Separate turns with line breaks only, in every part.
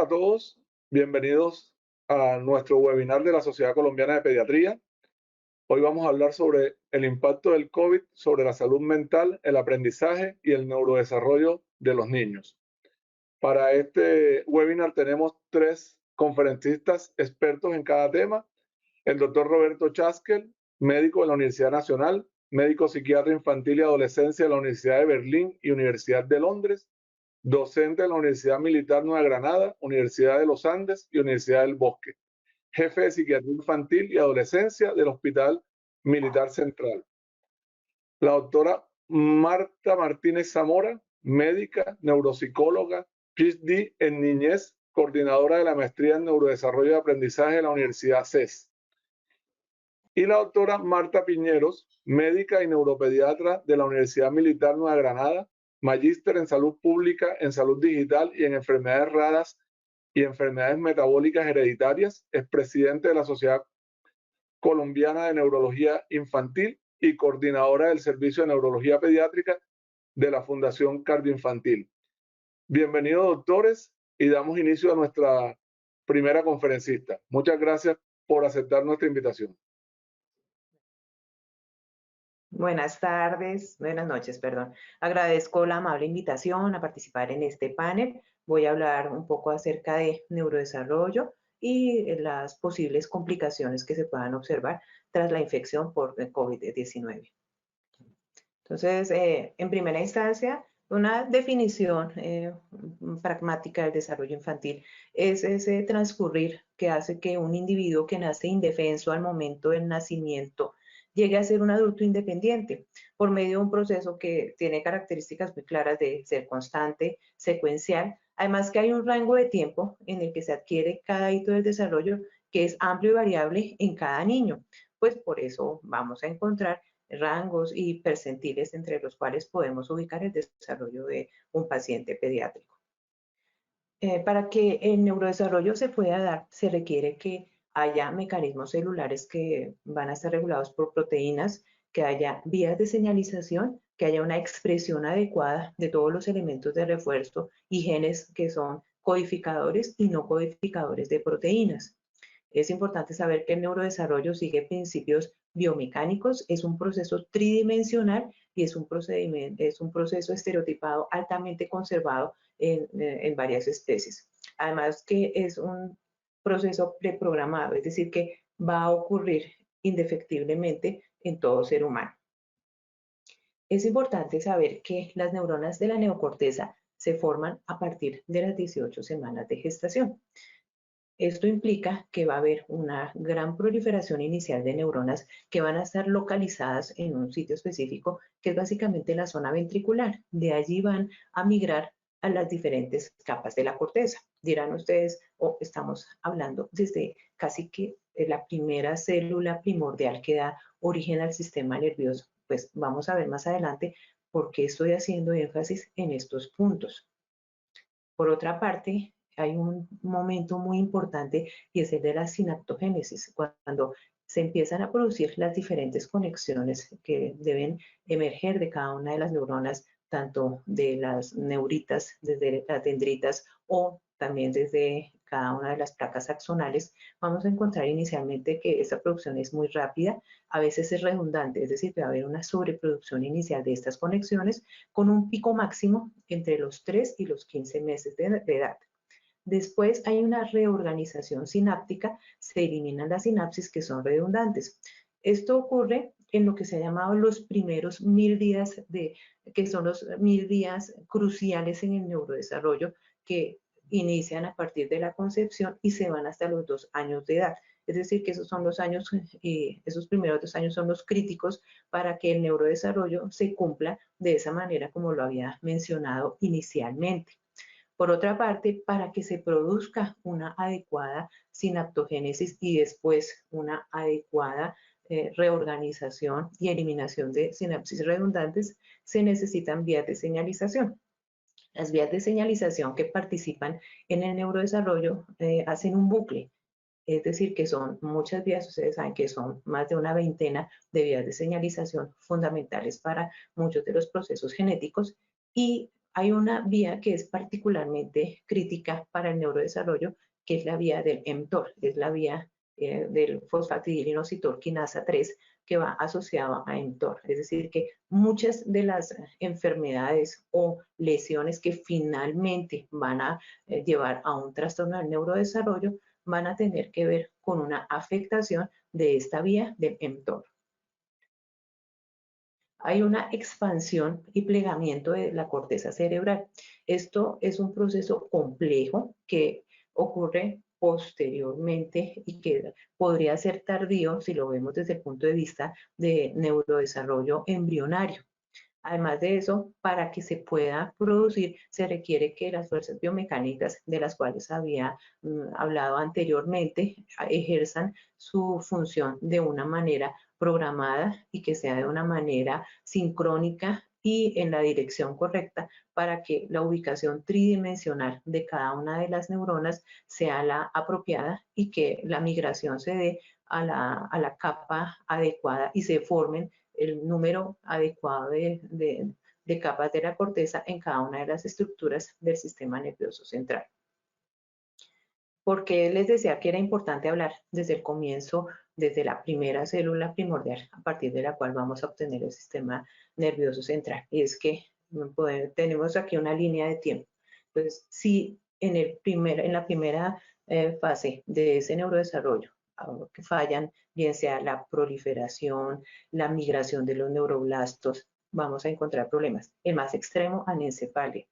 a todos, bienvenidos a nuestro webinar de la Sociedad Colombiana de Pediatría. Hoy vamos a hablar sobre el impacto del COVID sobre la salud mental, el aprendizaje y el neurodesarrollo de los niños. Para este webinar tenemos 3 conferencistas expertos en cada tema. El doctor Roberto Chaskel, médico de la Universidad Nacional, médico psiquiatra infantil y adolescencia de la Universidad de Berlín y Universidad de Londres, docente de la Universidad Militar Nueva Granada, Universidad de los Andes y Universidad del Bosque, jefe de psiquiatría infantil y adolescencia del Hospital Militar Central. La doctora Marta Martínez Zamora, médica, neuropsicóloga, PhD en niñez, coordinadora de la maestría en neurodesarrollo y aprendizaje de la Universidad CES. Y la doctora Marta Piñeros, médica y neuropediatra de la Universidad Militar Nueva Granada, magíster en salud pública, en salud digital y en enfermedades raras y enfermedades metabólicas hereditarias, es presidente de la Sociedad Colombiana de Neurología Infantil y coordinadora del Servicio de Neurología Pediátrica de la Fundación Cardioinfantil. Bienvenidos, doctores, y damos inicio a nuestra primera conferencista. Muchas gracias por aceptar nuestra invitación.
Buenas noches, perdón. Agradezco la amable invitación a participar en este panel. Voy a hablar un poco acerca de neurodesarrollo y las posibles complicaciones que se puedan observar tras la infección por COVID-19. Entonces, en primera instancia, una definición pragmática del desarrollo infantil es ese transcurrir que hace que un individuo que nace indefenso al momento del nacimiento llegue a ser un adulto independiente por medio de un proceso que tiene características muy claras de ser constante, secuencial, además que hay un rango de tiempo en el que se adquiere cada hito del desarrollo que es amplio y variable en cada niño. Pues por eso vamos a encontrar rangos y percentiles entre los cuales podemos ubicar el desarrollo de un paciente pediátrico. Para que el neurodesarrollo se pueda dar, se requiere que haya mecanismos celulares que van a estar regulados por proteínas, que haya vías de señalización, que haya una expresión adecuada de todos los elementos de refuerzo y genes que son codificadores y no codificadores de proteínas. Es importante saber que el neurodesarrollo sigue principios biomecánicos, es un proceso tridimensional y es un proceso estereotipado altamente conservado en varias especies. Además que es un proceso preprogramado, es decir, que va a ocurrir indefectiblemente en todo ser humano. Es importante saber que las neuronas de la neocorteza se forman a partir de las 18 semanas de gestación. Esto implica que va a haber una gran proliferación inicial de neuronas que van a estar localizadas en un sitio específico, que es básicamente la zona ventricular. De allí van a migrar a las diferentes capas de la corteza. Dirán ustedes, estamos hablando desde casi que la primera célula primordial que da origen al sistema nervioso. Pues vamos a ver más adelante por qué estoy haciendo énfasis en estos puntos. Por otra parte, hay un momento muy importante y es el de la sinaptogénesis, cuando se empiezan a producir las diferentes conexiones que deben emerger de cada una de las neuronas, tanto de las neuritas, desde las dendritas o también desde cada una de las placas axonales. Vamos a encontrar inicialmente que esta producción es muy rápida, a veces es redundante, es decir, que va a haber una sobreproducción inicial de estas conexiones con un pico máximo entre los 3 y los 15 meses de edad. Después hay una reorganización sináptica, se eliminan las sinapsis que son redundantes. Esto ocurre en lo que se ha llamado los primeros 1000 días, que son los 1000 días cruciales en el neurodesarrollo, que inician a partir de la concepción y se van hasta los 2 años de edad. Es decir, que esos son los años, esos primeros 2 años son los críticos para que el neurodesarrollo se cumpla de esa manera como lo había mencionado inicialmente. Por otra parte, para que se produzca una adecuada sinaptogénesis y después una adecuada reorganización y eliminación de sinapsis redundantes, se necesitan vías de señalización. Las vías de señalización que participan en el neurodesarrollo hacen un bucle, es decir, que son muchas vías, ustedes saben que son más de una veintena de vías de señalización fundamentales para muchos de los procesos genéticos y Hay una vía que es particularmente crítica para el neurodesarrollo, que es la vía del mTOR, es la vía del fosfatidilinosinol quinasa 3, que va asociado a mTOR. Es decir, que muchas de las enfermedades o lesiones que finalmente van a llevar a un trastorno del neurodesarrollo van a tener que ver con una afectación de esta vía del mTOR. Hay una expansión y plegamiento de la corteza cerebral. Esto es un proceso complejo que ocurre posteriormente y que podría ser tardío si lo vemos desde el punto de vista de neurodesarrollo embrionario. Además de eso, para que se pueda producir, se requiere que las fuerzas biomecánicas de las cuales había hablado anteriormente ejerzan su función de una manera programada y que sea de una manera sincrónica y en la dirección correcta para que la ubicación tridimensional de cada una de las neuronas sea la apropiada y que la migración se dé a la capa adecuada y se formen el número adecuado de capas de la corteza en cada una de las estructuras del sistema nervioso central. Porque les decía que era importante hablar desde el comienzo, desde la primera célula primordial, a partir de la cual vamos a obtener el sistema nervioso central. Y es que tenemos aquí una línea de tiempo. Pues si en la primera fase de ese neurodesarrollo que fallan, bien sea la proliferación, la migración de los neuroblastos, vamos a encontrar problemas. El más extremo, anencefalia.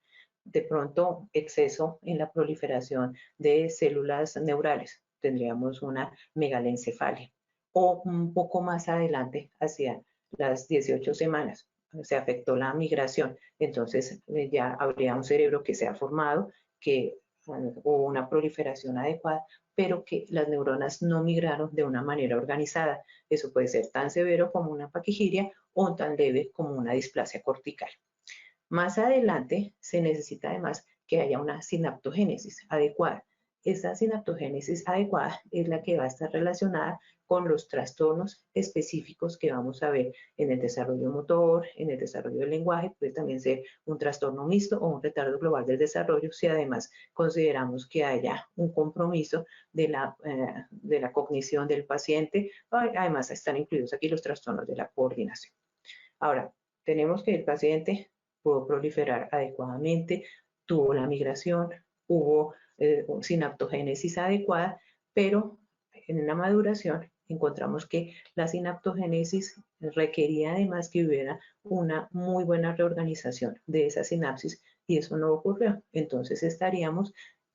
De pronto, exceso en la proliferación de células neurales. Tendríamos una megalencefalia. O un poco más adelante, hacia las 18 semanas, se afectó la migración. Entonces, ya habría un cerebro que se ha formado, que o una proliferación adecuada, pero que las neuronas no migraron de una manera organizada. Eso puede ser tan severo como una paquigiria o tan leve como una displasia cortical. Más adelante se necesita además que haya una sinaptogénesis adecuada. Esa sinaptogénesis adecuada es la que va a estar relacionada con los trastornos específicos que vamos a ver en el desarrollo motor, en el desarrollo del lenguaje, puede también ser un trastorno mixto o un retardo global del desarrollo si además consideramos que haya un compromiso de la cognición del paciente. Además están incluidos aquí los trastornos de la coordinación. Ahora, tenemos que el paciente pudo proliferar adecuadamente, tuvo la migración, hubo sinaptogénesis adecuada, pero en la maduración encontramos que la sinaptogénesis requería además que hubiera una muy buena reorganización de esa sinapsis y eso no ocurrió. Entonces estaríamos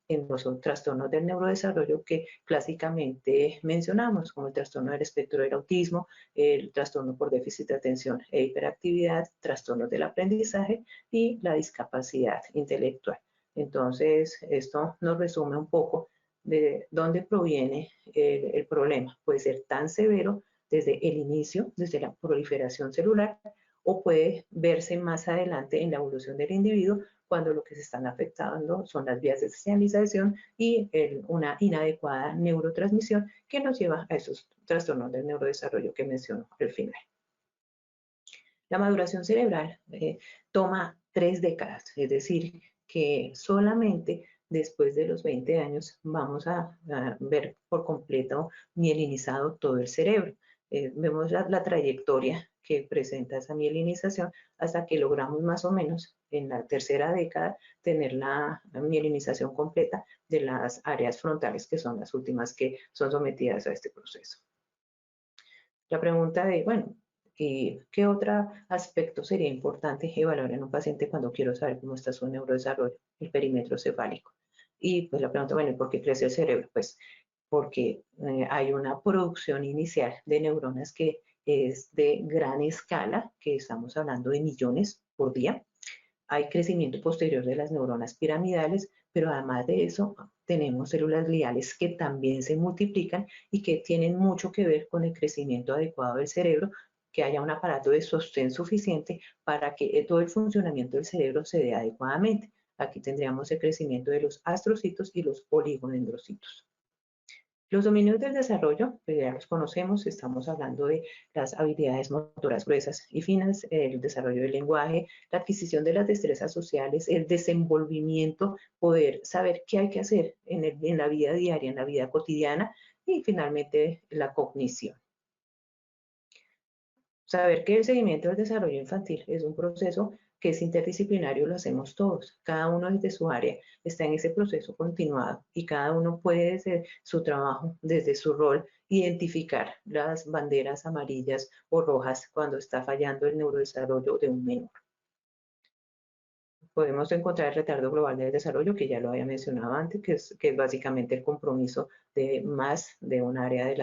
en los trastornos del neurodesarrollo que clásicamente mencionamos, como el trastorno del espectro del autismo, el trastorno por déficit de atención e hiperactividad, trastornos del aprendizaje y la discapacidad intelectual. Entonces, esto nos resume un poco de dónde proviene el problema. Puede ser tan severo desde el inicio, desde la proliferación celular, o puede verse más adelante en la evolución del individuo cuando lo que se están afectando son las vías de señalización y una inadecuada neurotransmisión que nos lleva a esos trastornos del neurodesarrollo que menciono al final. La maduración cerebral toma 3 décadas, es decir, que solamente después de los 20 años vamos a ver por completo mielinizado todo el cerebro. Vemos la trayectoria que presenta esa mielinización hasta que logramos más o menos en la tercera década tener la mielinización completa de las áreas frontales, que son las últimas que son sometidas a este proceso. La pregunta de, bueno, ¿qué otro aspecto sería importante evaluar en un paciente cuando quiero saber cómo está su neurodesarrollo? El perímetro cefálico. Y pues la pregunta, bueno, ¿por qué crece el cerebro? Pues porque hay una producción inicial de neuronas que es de gran escala, que estamos hablando de millones por día. Hay crecimiento posterior de las neuronas piramidales, pero además de eso tenemos células gliales que también se multiplican y que tienen mucho que ver con el crecimiento adecuado del cerebro, que haya un aparato de sostén suficiente para que todo el funcionamiento del cerebro se dé adecuadamente. Aquí tendríamos el crecimiento de los astrocitos y los oligodendrocitos. Los dominios del desarrollo, pues ya los conocemos, estamos hablando de las habilidades motoras gruesas y finas, el desarrollo del lenguaje, la adquisición de las destrezas sociales, el desenvolvimiento, poder saber qué hay que hacer en la vida diaria, en la vida cotidiana y finalmente la cognición. Saber que el seguimiento del desarrollo infantil es un proceso que es interdisciplinario, lo hacemos todos. Cada uno desde su área está en ese proceso continuado y cada uno puede desde su trabajo, desde su rol, identificar las banderas amarillas o rojas cuando está fallando el neurodesarrollo de un menor. Podemos encontrar el retardo global del desarrollo, que ya lo había mencionado antes, que es básicamente el compromiso de más de un área de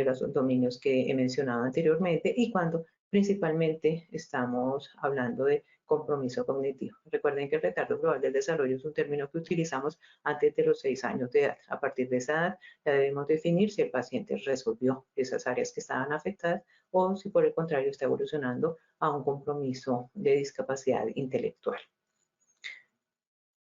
los dominios que he mencionado anteriormente, y cuando principalmente estamos hablando de compromiso cognitivo. Recuerden que el retardo global del desarrollo es un término que utilizamos antes de los 6 años de edad. A partir de esa edad ya debemos definir si el paciente resolvió esas áreas que estaban afectadas o si por el contrario está evolucionando a un compromiso de discapacidad intelectual.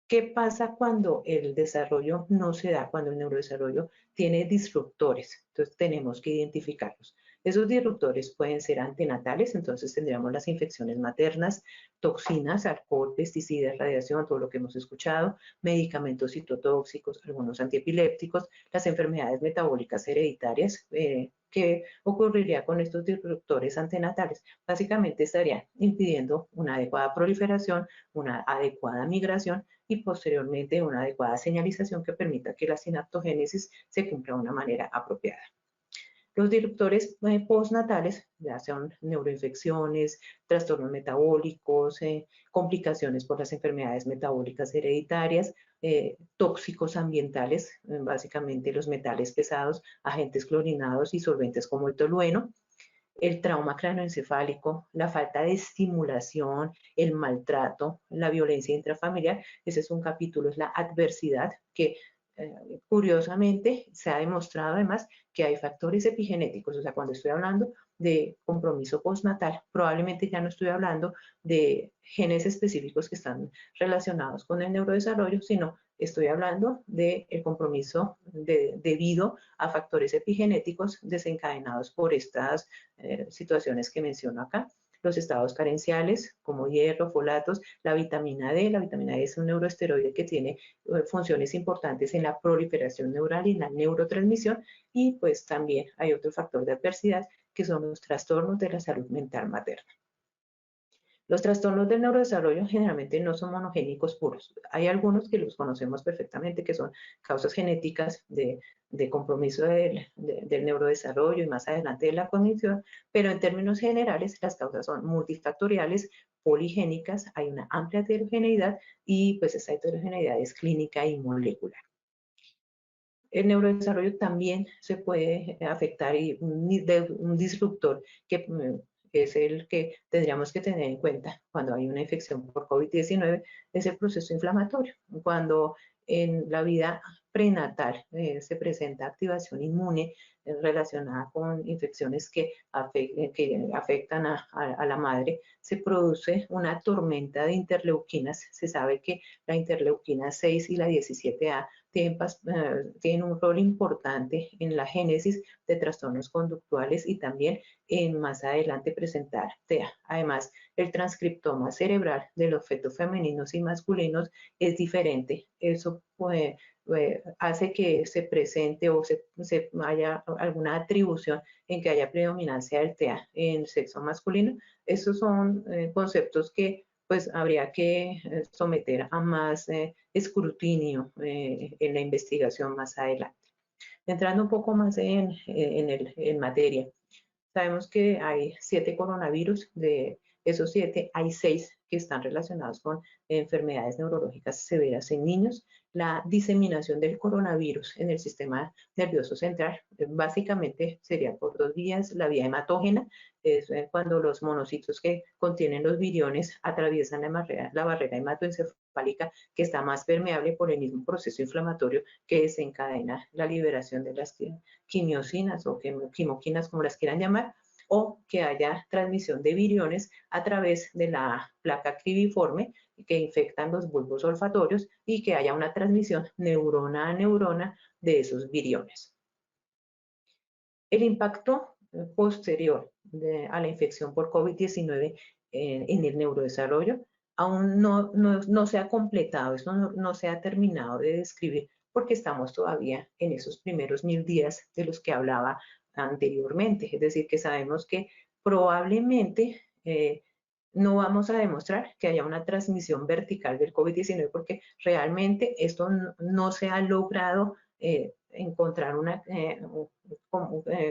¿Qué pasa cuando el desarrollo no se da, cuando el neurodesarrollo tiene disruptores? Entonces tenemos que identificarlos. Esos disruptores pueden ser antenatales, entonces tendríamos las infecciones maternas, toxinas, alcohol, pesticidas, radiación, todo lo que hemos escuchado, medicamentos citotóxicos, algunos antiepilépticos, las enfermedades metabólicas hereditarias. ¿Qué ocurriría con estos disruptores antenatales? Básicamente estarían impidiendo una adecuada proliferación, una adecuada migración y posteriormente una adecuada señalización que permita que la sinaptogénesis se cumpla de una manera apropiada. Los disruptores postnatales, ya sean neuroinfecciones, trastornos metabólicos, complicaciones por las enfermedades metabólicas hereditarias, tóxicos ambientales, básicamente los metales pesados, agentes clorinados y solventes como el tolueno, el trauma craneoencefálico, la falta de estimulación, el maltrato, la violencia intrafamiliar. Ese es un capítulo, es la adversidad que curiosamente se ha demostrado además que hay factores epigenéticos, o sea, cuando estoy hablando de compromiso postnatal, probablemente ya no estoy hablando de genes específicos que están relacionados con el neurodesarrollo, sino estoy hablando del compromiso debido a factores epigenéticos desencadenados por estas situaciones que menciono acá. Los estados carenciales como hierro, folatos, la vitamina D. La vitamina D es un neuroesteroide que tiene funciones importantes en la proliferación neural y en la neurotransmisión, y pues también hay otro factor de adversidad que son los trastornos de la salud mental materna. Los trastornos del neurodesarrollo generalmente no son monogénicos puros. Hay algunos que los conocemos perfectamente, que son causas genéticas de compromiso del neurodesarrollo y más adelante de la cognición, pero en términos generales las causas son multifactoriales, poligénicas, hay una amplia heterogeneidad y pues esa heterogeneidad es clínica y molecular. El neurodesarrollo también se puede afectar y un disruptor que es el que tendríamos que tener en cuenta cuando hay una infección por COVID-19, es el proceso inflamatorio. Cuando en la vida prenatal se presenta activación inmune relacionada con infecciones que afectan a la madre, se produce una tormenta de interleuquinas. Se sabe que la interleuquina 6 y la 17A tienen un rol importante en la génesis de trastornos conductuales y también en más adelante presentar TEA. Además, el transcriptoma cerebral de los fetos femeninos y masculinos es diferente. Eso hace que se presente o se haya alguna atribución en que haya predominancia del TEA en el sexo masculino. Esos son conceptos que pues habría que someter a más escrutinio en la investigación más adelante. Entrando un poco más en materia, sabemos que hay 7 coronavirus, de esos 7 hay 6 que están relacionados con enfermedades neurológicas severas en niños. La diseminación del coronavirus en el sistema nervioso central básicamente sería por 2 vías. La vía hematógena es cuando los monocitos que contienen los viriones atraviesan la barrera hematoencefálica, que está más permeable por el mismo proceso inflamatorio que desencadena la liberación de las quimiosinas o quimoquinas, como las quieran llamar, o que haya transmisión de viriones a través de la placa cribiforme que infectan los bulbos olfatorios y que haya una transmisión neurona a neurona de esos viriones. El impacto posterior a la infección por COVID-19 en el neurodesarrollo aún no se ha completado, esto no se ha terminado de describir porque estamos todavía en esos primeros 1000 días de los que hablaba anteriormente. Es decir, que sabemos que probablemente no vamos a demostrar que haya una transmisión vertical del COVID-19 porque realmente esto no se ha logrado encontrar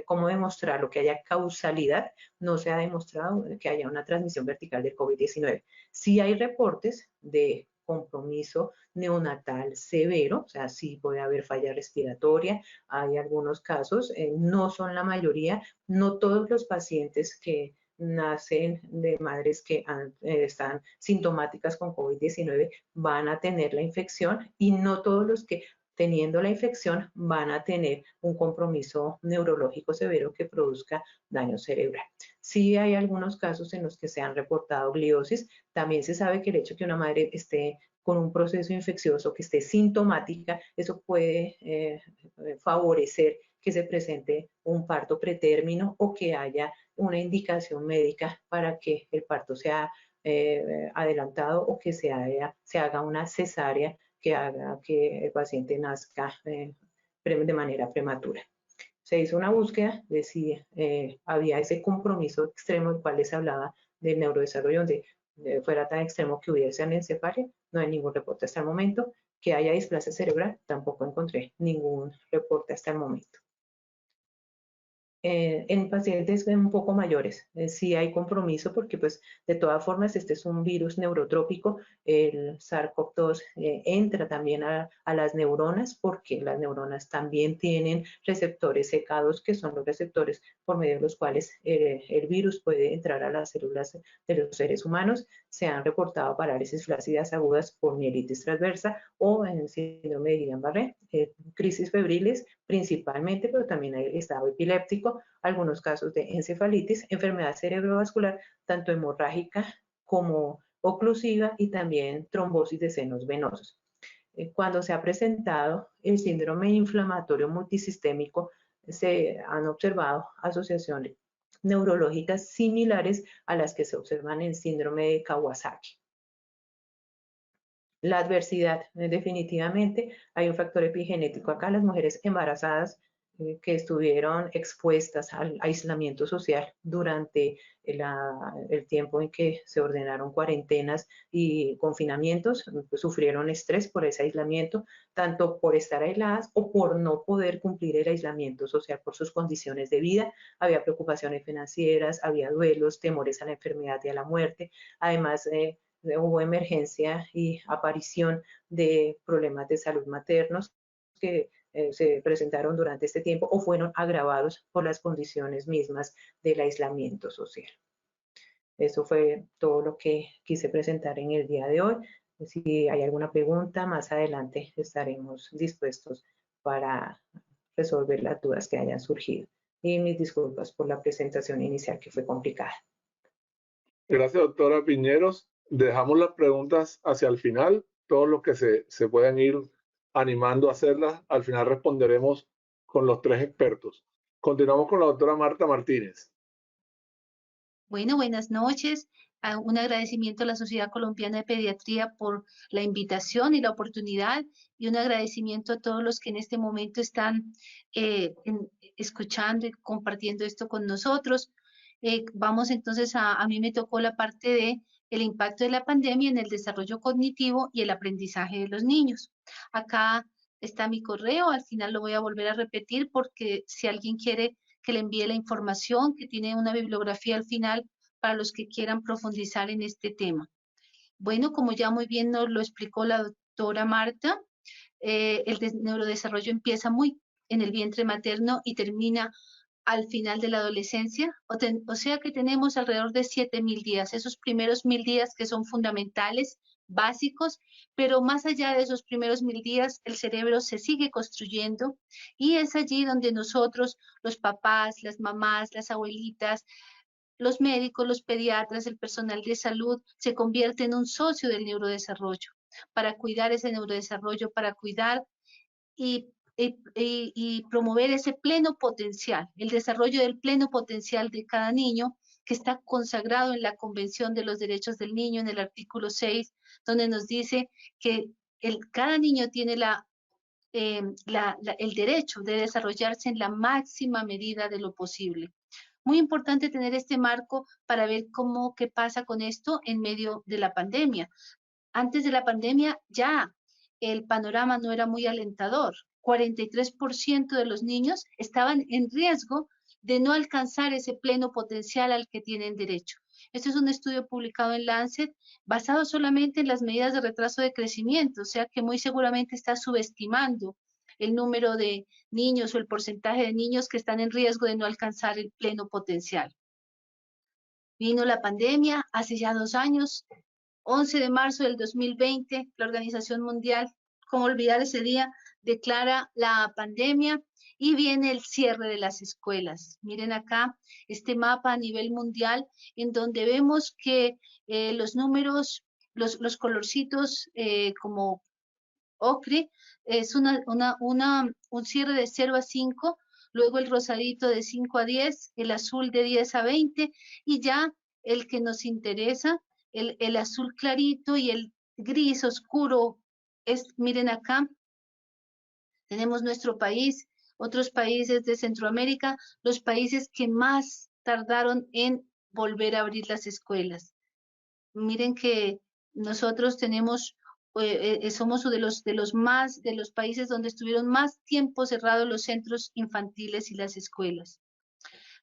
cómo demostrarlo, que haya causalidad, no se ha demostrado que haya una transmisión vertical del COVID-19. Sí hay reportes de compromiso neonatal severo, o sea, sí puede haber falla respiratoria, hay algunos casos, no son la mayoría, no todos los pacientes que nacen de madres que están sintomáticas con COVID-19 van a tener la infección y no todos los que teniendo la infección van a tener un compromiso neurológico severo que produzca daño cerebral. Sí hay algunos casos en los que se han reportado gliosis. También se sabe que el hecho de que una madre esté con un proceso infeccioso, que esté sintomática, eso puede favorecer que se presente un parto pretérmino o que haya una indicación médica para que el parto sea adelantado o que se haga una cesárea que haga que el paciente nazca de manera prematura. Se hizo una búsqueda de si había ese compromiso extremo del cual les hablaba del neurodesarrollo, donde fuera tan extremo que hubiese anencefalia. No hay ningún reporte hasta el momento. Que haya displasia cerebral, tampoco encontré ningún reporte hasta el momento. En pacientes un poco mayores, sí hay compromiso porque pues de todas formas este es un virus neurotrópico, el SARS-CoV-2 entra también a las neuronas porque las neuronas también tienen receptores secados que son los receptores por medio de los cuales el virus puede entrar a las células de los seres humanos. Se han reportado parálisis flácidas agudas por mielitis transversa o en síndrome de Guillain-Barré, crisis febriles principalmente, pero también hay estado epiléptico, algunos casos de encefalitis, enfermedad cerebrovascular, tanto hemorrágica como oclusiva y también trombosis de senos venosos. Cuando se ha presentado el síndrome inflamatorio multisistémico, se han observado asociaciones neurológicas similares a las que se observan en el síndrome de Kawasaki. La adversidad, definitivamente, hay un factor epigenético acá. Las mujeres embarazadas que estuvieron expuestas al aislamiento social durante el tiempo en que se ordenaron cuarentenas y confinamientos, pues, sufrieron estrés por ese aislamiento, tanto por estar aisladas o por no poder cumplir el aislamiento social por sus condiciones de vida. Había preocupaciones financieras, había duelos, temores a la enfermedad y a la muerte. Además, hubo emergencia y aparición de problemas de salud maternos que se presentaron durante este tiempo o fueron agravados por las condiciones mismas del aislamiento social. Eso fue todo lo que quise presentar en el día de hoy. Si hay alguna pregunta, más adelante estaremos dispuestos para resolver las dudas que hayan surgido. Y mis disculpas por la presentación inicial que fue complicada.
Gracias, doctora Piñeros. Dejamos las preguntas hacia el final. Todos los que se pueden ir animando a hacerlas, al final responderemos con los tres expertos. Continuamos con la doctora Marta Martínez.
Bueno, buenas noches. Un agradecimiento a la Sociedad Colombiana de Pediatría por la invitación y la oportunidad y un agradecimiento a todos los que en este momento están escuchando y compartiendo esto con nosotros. Vamos entonces a mí me tocó la parte de el impacto de la pandemia en el desarrollo cognitivo y el aprendizaje de los niños. Acá está mi correo, al final lo voy a volver a repetir porque si alguien quiere que le envíe la información, que tiene una bibliografía al final para los que quieran profundizar en este tema. Bueno, como ya muy bien nos lo explicó la doctora Marta, el neurodesarrollo empieza muy en el vientre materno y termina al final de la adolescencia, o sea que tenemos alrededor de 7.000 días, esos primeros 1.000 días que son fundamentales, básicos, pero más allá de esos primeros 1.000 días, el cerebro se sigue construyendo y es allí donde nosotros, los papás, las mamás, las abuelitas, los médicos, los pediatras, el personal de salud, se convierte en un socio del neurodesarrollo, para cuidar ese neurodesarrollo, para cuidar y y promover ese pleno potencial, el desarrollo del pleno potencial de cada niño, que está consagrado en la Convención de los Derechos del Niño, en el artículo 6, donde nos dice que cada niño tiene el derecho de desarrollarse en la máxima medida de lo posible. Muy importante tener este marco para ver qué pasa con esto en medio de la pandemia. Antes de la pandemia ya el panorama no era muy alentador. 43% de los niños estaban en riesgo de no alcanzar ese pleno potencial al que tienen derecho. Este es un estudio publicado en Lancet basado solamente en las medidas de retraso de crecimiento, o sea que muy seguramente está subestimando el número de niños o el porcentaje de niños que están en riesgo de no alcanzar el pleno potencial. Vino la pandemia hace ya 2 años, 11 de marzo del 2020, la Organización Mundial, cómo olvidar ese día, declara la pandemia y viene el cierre de las escuelas. Miren acá este mapa a nivel mundial en donde vemos que los números, los colorcitos como ocre, es un cierre de 0 a 5, luego el rosadito de 5 a 10, el azul de 10 a 20 y ya el que nos interesa, el azul clarito y el gris oscuro, miren acá, tenemos nuestro país, otros países de Centroamérica, los países que más tardaron en volver a abrir las escuelas. Miren que nosotros somos de los países donde estuvieron más tiempo cerrados los centros infantiles y las escuelas.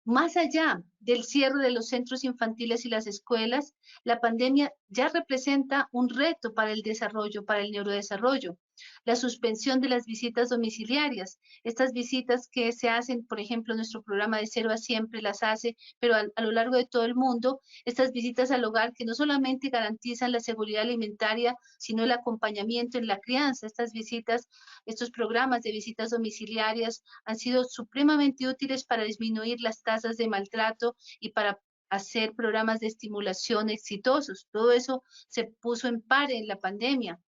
Más allá del cierre de los centros infantiles y las escuelas, la pandemia ya representa un reto para el desarrollo, para el neurodesarrollo. La suspensión de las visitas domiciliarias, estas visitas que se hacen, por ejemplo, nuestro programa de 0 a Siempre las hace, pero a lo largo de todo el mundo, estas visitas al hogar que no solamente garantizan la seguridad alimentaria, sino el acompañamiento en la crianza. Estas visitas, estos programas de visitas domiciliarias han sido supremamente útiles para disminuir las tasas de maltrato y para hacer programas de estimulación exitosos. Todo eso se puso en par en la pandemia.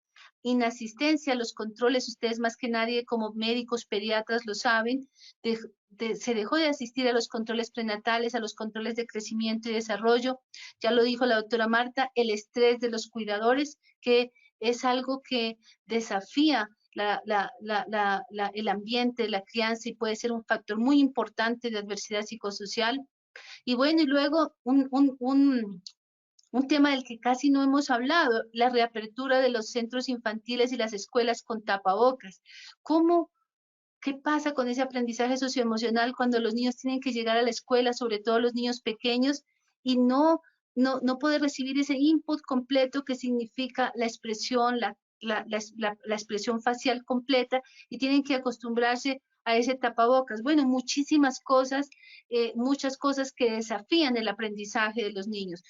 Inasistencia a los controles, ustedes más que nadie como médicos, pediatras lo saben, se dejó de asistir a los controles prenatales, a los controles de crecimiento y desarrollo. Ya lo dijo la doctora Marta, el estrés de los cuidadores, que es algo que desafía el ambiente, la crianza y puede ser un factor muy importante de adversidad psicosocial. Y bueno, y luego un tema del que casi no hemos hablado, la reapertura de los centros infantiles y las escuelas con tapabocas. ¿Qué pasa con ese aprendizaje socioemocional cuando los niños tienen que llegar a la escuela, sobre todo los niños pequeños, y no poder recibir ese input completo que significa la expresión, la expresión facial completa, y tienen que acostumbrarse a ese tapabocas? Bueno, muchísimas cosas, muchas cosas que desafían el aprendizaje de los niños.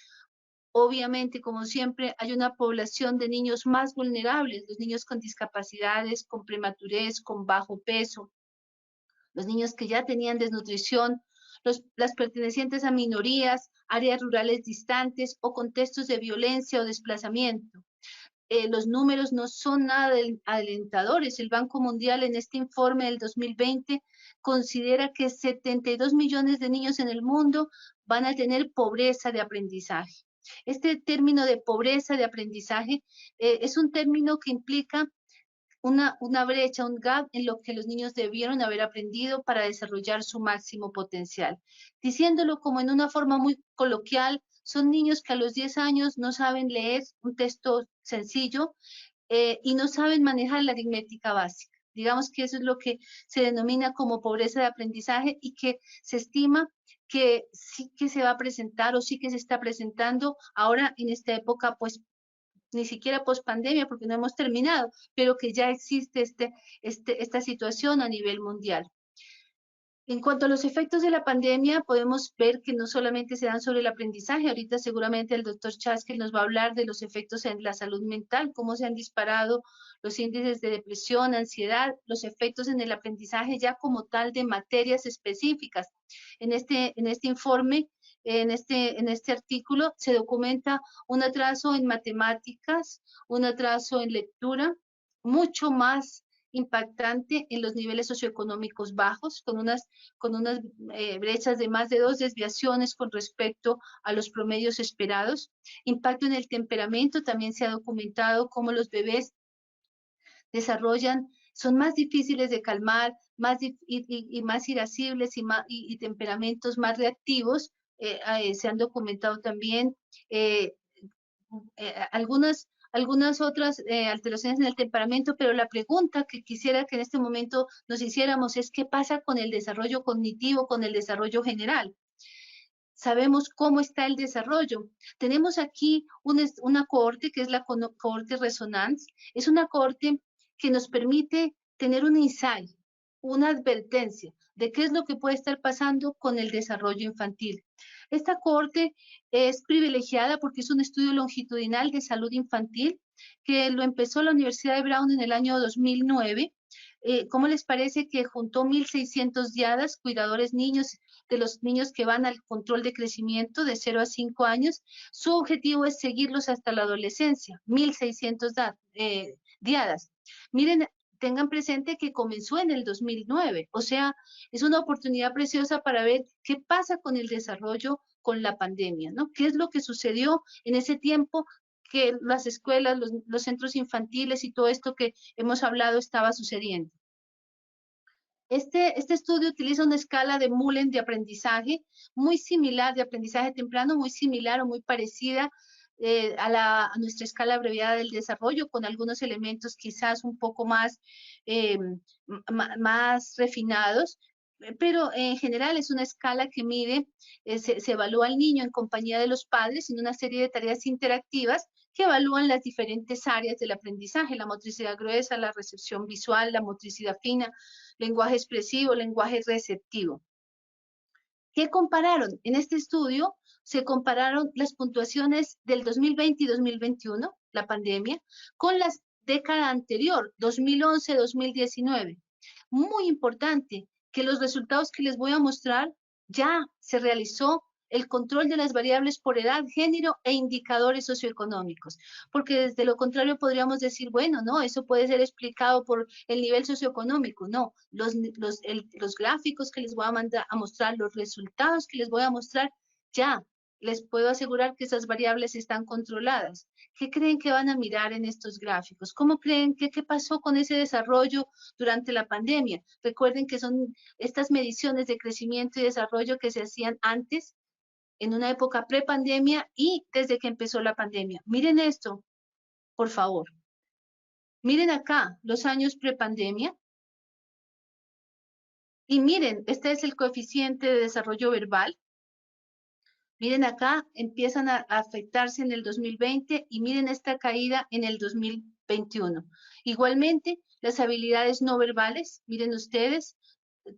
Obviamente, como siempre, hay una población de niños más vulnerables, los niños con discapacidades, con prematurez, con bajo peso, los niños que ya tenían desnutrición, las pertenecientes a minorías, áreas rurales distantes o contextos de violencia o desplazamiento. Los números no son nada alentadores. El Banco Mundial en este informe del 2020 considera que 72 millones de niños en el mundo van a tener pobreza de aprendizaje. Este término de pobreza de aprendizaje es un término que implica una brecha, un gap en lo que los niños debieron haber aprendido para desarrollar su máximo potencial. Diciéndolo como en una forma muy coloquial, son niños que a los 10 años no saben leer un texto sencillo y no saben manejar la aritmética básica. Digamos que eso es lo que se denomina como pobreza de aprendizaje y que se estima que sí que se va a presentar o sí que se está presentando ahora en esta época, pues ni siquiera post pandemia porque no hemos terminado, pero que ya existe esta situación a nivel mundial. En cuanto a los efectos de la pandemia, podemos ver que no solamente se dan sobre el aprendizaje, ahorita seguramente el doctor Chaskel nos va a hablar de los efectos en la salud mental, cómo se han disparado los índices de depresión, ansiedad, los efectos en el aprendizaje ya como tal de materias específicas. En este informe, en este artículo, se documenta un atraso en matemáticas, un atraso en lectura, mucho más impactante en los niveles socioeconómicos bajos, con unas brechas de más de 2 desviaciones con respecto a los promedios esperados. Impacto en el temperamento, también se ha documentado cómo los bebés son más difíciles de calmar, y más irascibles y temperamentos más reactivos. Se han documentado también eh, algunas otras alteraciones en el temperamento, pero la pregunta que quisiera que en este momento nos hiciéramos es ¿qué pasa con el desarrollo cognitivo, con el desarrollo general? Sabemos cómo está el desarrollo. Tenemos aquí una cohorte que es la cohorte Resonance. Es una cohorte que nos permite tener un insight, una advertencia de qué es lo que puede estar pasando con el desarrollo infantil. Esta cohorte es privilegiada porque es un estudio longitudinal de salud infantil que lo empezó la Universidad de Brown en el año 2009. ¿Cómo les parece que juntó 1.600 diadas, cuidadores niños, de los niños que van al control de crecimiento de 0 a 5 años? Su objetivo es seguirlos hasta la adolescencia, 1.600 diadas. Miren, tengan presente que comenzó en el 2009, o sea, es una oportunidad preciosa para ver qué pasa con el desarrollo con la pandemia, ¿no? ¿Qué es lo que sucedió en ese tiempo que las escuelas, los centros infantiles y todo esto que hemos hablado estaba sucediendo? Este estudio utiliza una escala de Mullen de aprendizaje muy similar, de aprendizaje temprano, muy similar o muy parecida a nuestra escala abreviada del desarrollo, con algunos elementos quizás un poco más, más refinados, pero en general es una escala que mide, se evalúa al niño en compañía de los padres en una serie de tareas interactivas que evalúan las diferentes áreas del aprendizaje: la motricidad gruesa, la recepción visual, la motricidad fina, lenguaje expresivo, lenguaje receptivo. ¿Qué compararon? En este estudio se compararon las puntuaciones del 2020 y 2021, la pandemia, con la década anterior, 2011-2019. Muy importante que los resultados que les voy a mostrar, ya se realizó el control de las variables por edad, género e indicadores socioeconómicos, porque desde lo contrario podríamos decir, bueno, no, eso puede ser explicado por el nivel socioeconómico. No, los gráficos que les voy a mostrar, los resultados que les voy a mostrar, ya les puedo asegurar que esas variables están controladas. ¿Qué creen que van a mirar en estos gráficos? ¿Cómo creen qué pasó con ese desarrollo durante la pandemia? Recuerden que son estas mediciones de crecimiento y desarrollo que se hacían antes, en una época prepandemia y desde que empezó la pandemia. Miren esto, por favor. Miren acá los años prepandemia. Y miren, este es el coeficiente de desarrollo verbal. Miren acá, empiezan a afectarse en el 2020 y miren esta caída en el 2021. Igualmente, las habilidades no verbales, miren ustedes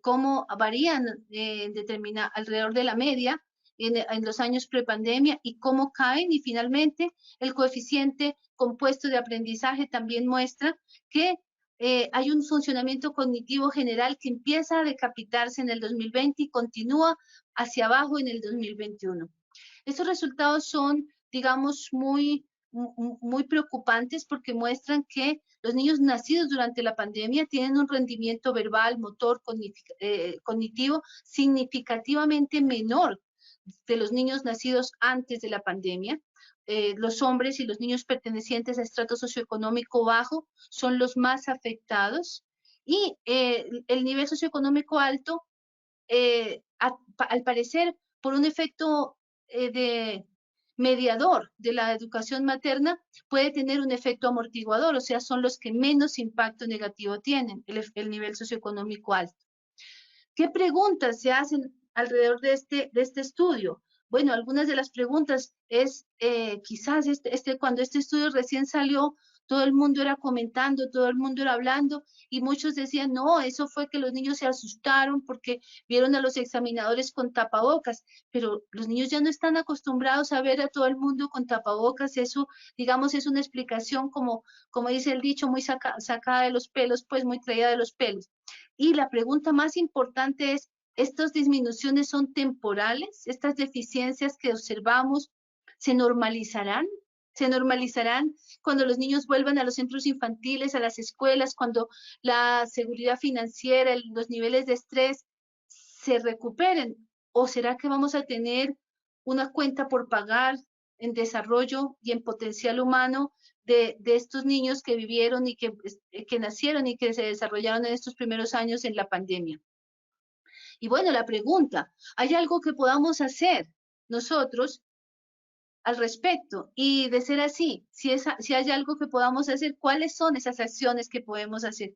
cómo varían alrededor de la media en los años prepandemia y cómo caen. Y finalmente, el coeficiente compuesto de aprendizaje también muestra que hay un funcionamiento cognitivo general que empieza a decapitarse en el 2020 y continúa hacia abajo en el 2021. Estos resultados son, digamos, muy preocupantes porque muestran que los niños nacidos durante la pandemia tienen un rendimiento verbal, motor, cognitivo significativamente menor de los niños nacidos antes de la pandemia. Los hombres y los niños pertenecientes a estrato socioeconómico bajo son los más afectados, y el nivel socioeconómico alto, al parecer, por un efecto de mediador de la educación materna, puede tener un efecto amortiguador, o sea, son los que menos impacto negativo tienen, el nivel socioeconómico alto. ¿Qué preguntas se hacen alrededor de este estudio? Bueno, algunas de las preguntas es, quizás cuando este estudio recién salió, todo el mundo era comentando, todo el mundo era hablando, y muchos decían, no, eso fue que los niños se asustaron porque vieron a los examinadores con tapabocas, pero los niños ya no están acostumbrados a ver a todo el mundo con tapabocas. Eso, digamos, es una explicación, como dice el dicho, muy sacada de los pelos, pues muy traída de los pelos. Y la pregunta más importante es, ¿estas disminuciones son temporales? ¿Estas deficiencias que observamos se normalizarán? Se normalizarán cuando los niños vuelvan a los centros infantiles, a las escuelas, cuando la seguridad financiera, los niveles de estrés se recuperen. ¿O será que vamos a tener una cuenta por pagar en desarrollo y en potencial humano de estos niños que vivieron y que nacieron y que se desarrollaron en estos primeros años en la pandemia? Y bueno, la pregunta, ¿hay algo que podamos hacer nosotros al respecto? Y de ser así, si hay algo que podamos hacer, ¿cuáles son esas acciones que podemos hacer?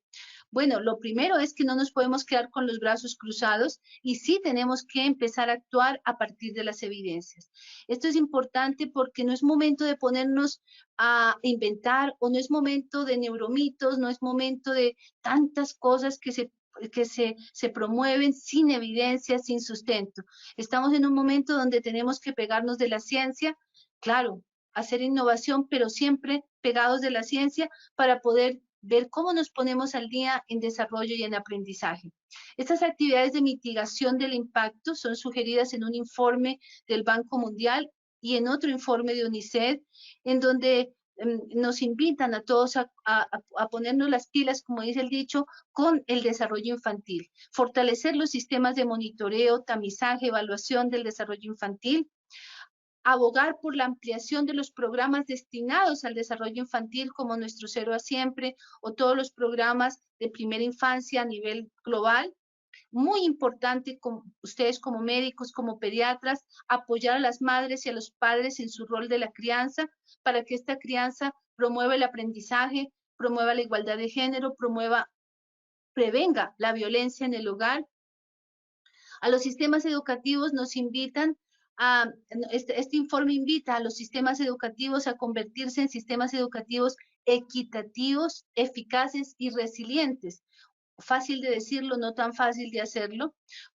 Bueno, lo primero es que no nos podemos quedar con los brazos cruzados y sí tenemos que empezar a actuar a partir de las evidencias. Esto es importante porque no es momento de ponernos a inventar, o no es momento de neuromitos, no es momento de tantas cosas que se promueven sin evidencia, sin sustento. Estamos en un momento donde tenemos que pegarnos de la ciencia, claro, hacer innovación, pero siempre pegados de la ciencia para poder ver cómo nos ponemos al día en desarrollo y en aprendizaje. Estas actividades de mitigación del impacto son sugeridas en un informe del Banco Mundial y en otro informe de UNICEF, en donde nos invitan a todos a ponernos las pilas, como dice el dicho, con el desarrollo infantil. Fortalecer los sistemas de monitoreo, tamizaje, evaluación del desarrollo infantil, abogar por la ampliación de los programas destinados al desarrollo infantil, como nuestro 0 a Siempre, o todos los programas de primera infancia a nivel global. Muy importante, ustedes como médicos, como pediatras, apoyar a las madres y a los padres en su rol de la crianza, para que esta crianza promueva el aprendizaje, promueva la igualdad de género, prevenga la violencia en el hogar. A los sistemas educativos nos invitan este informe invita a los sistemas educativos a convertirse en sistemas educativos equitativos, eficaces y resilientes. Fácil de decirlo, no tan fácil de hacerlo,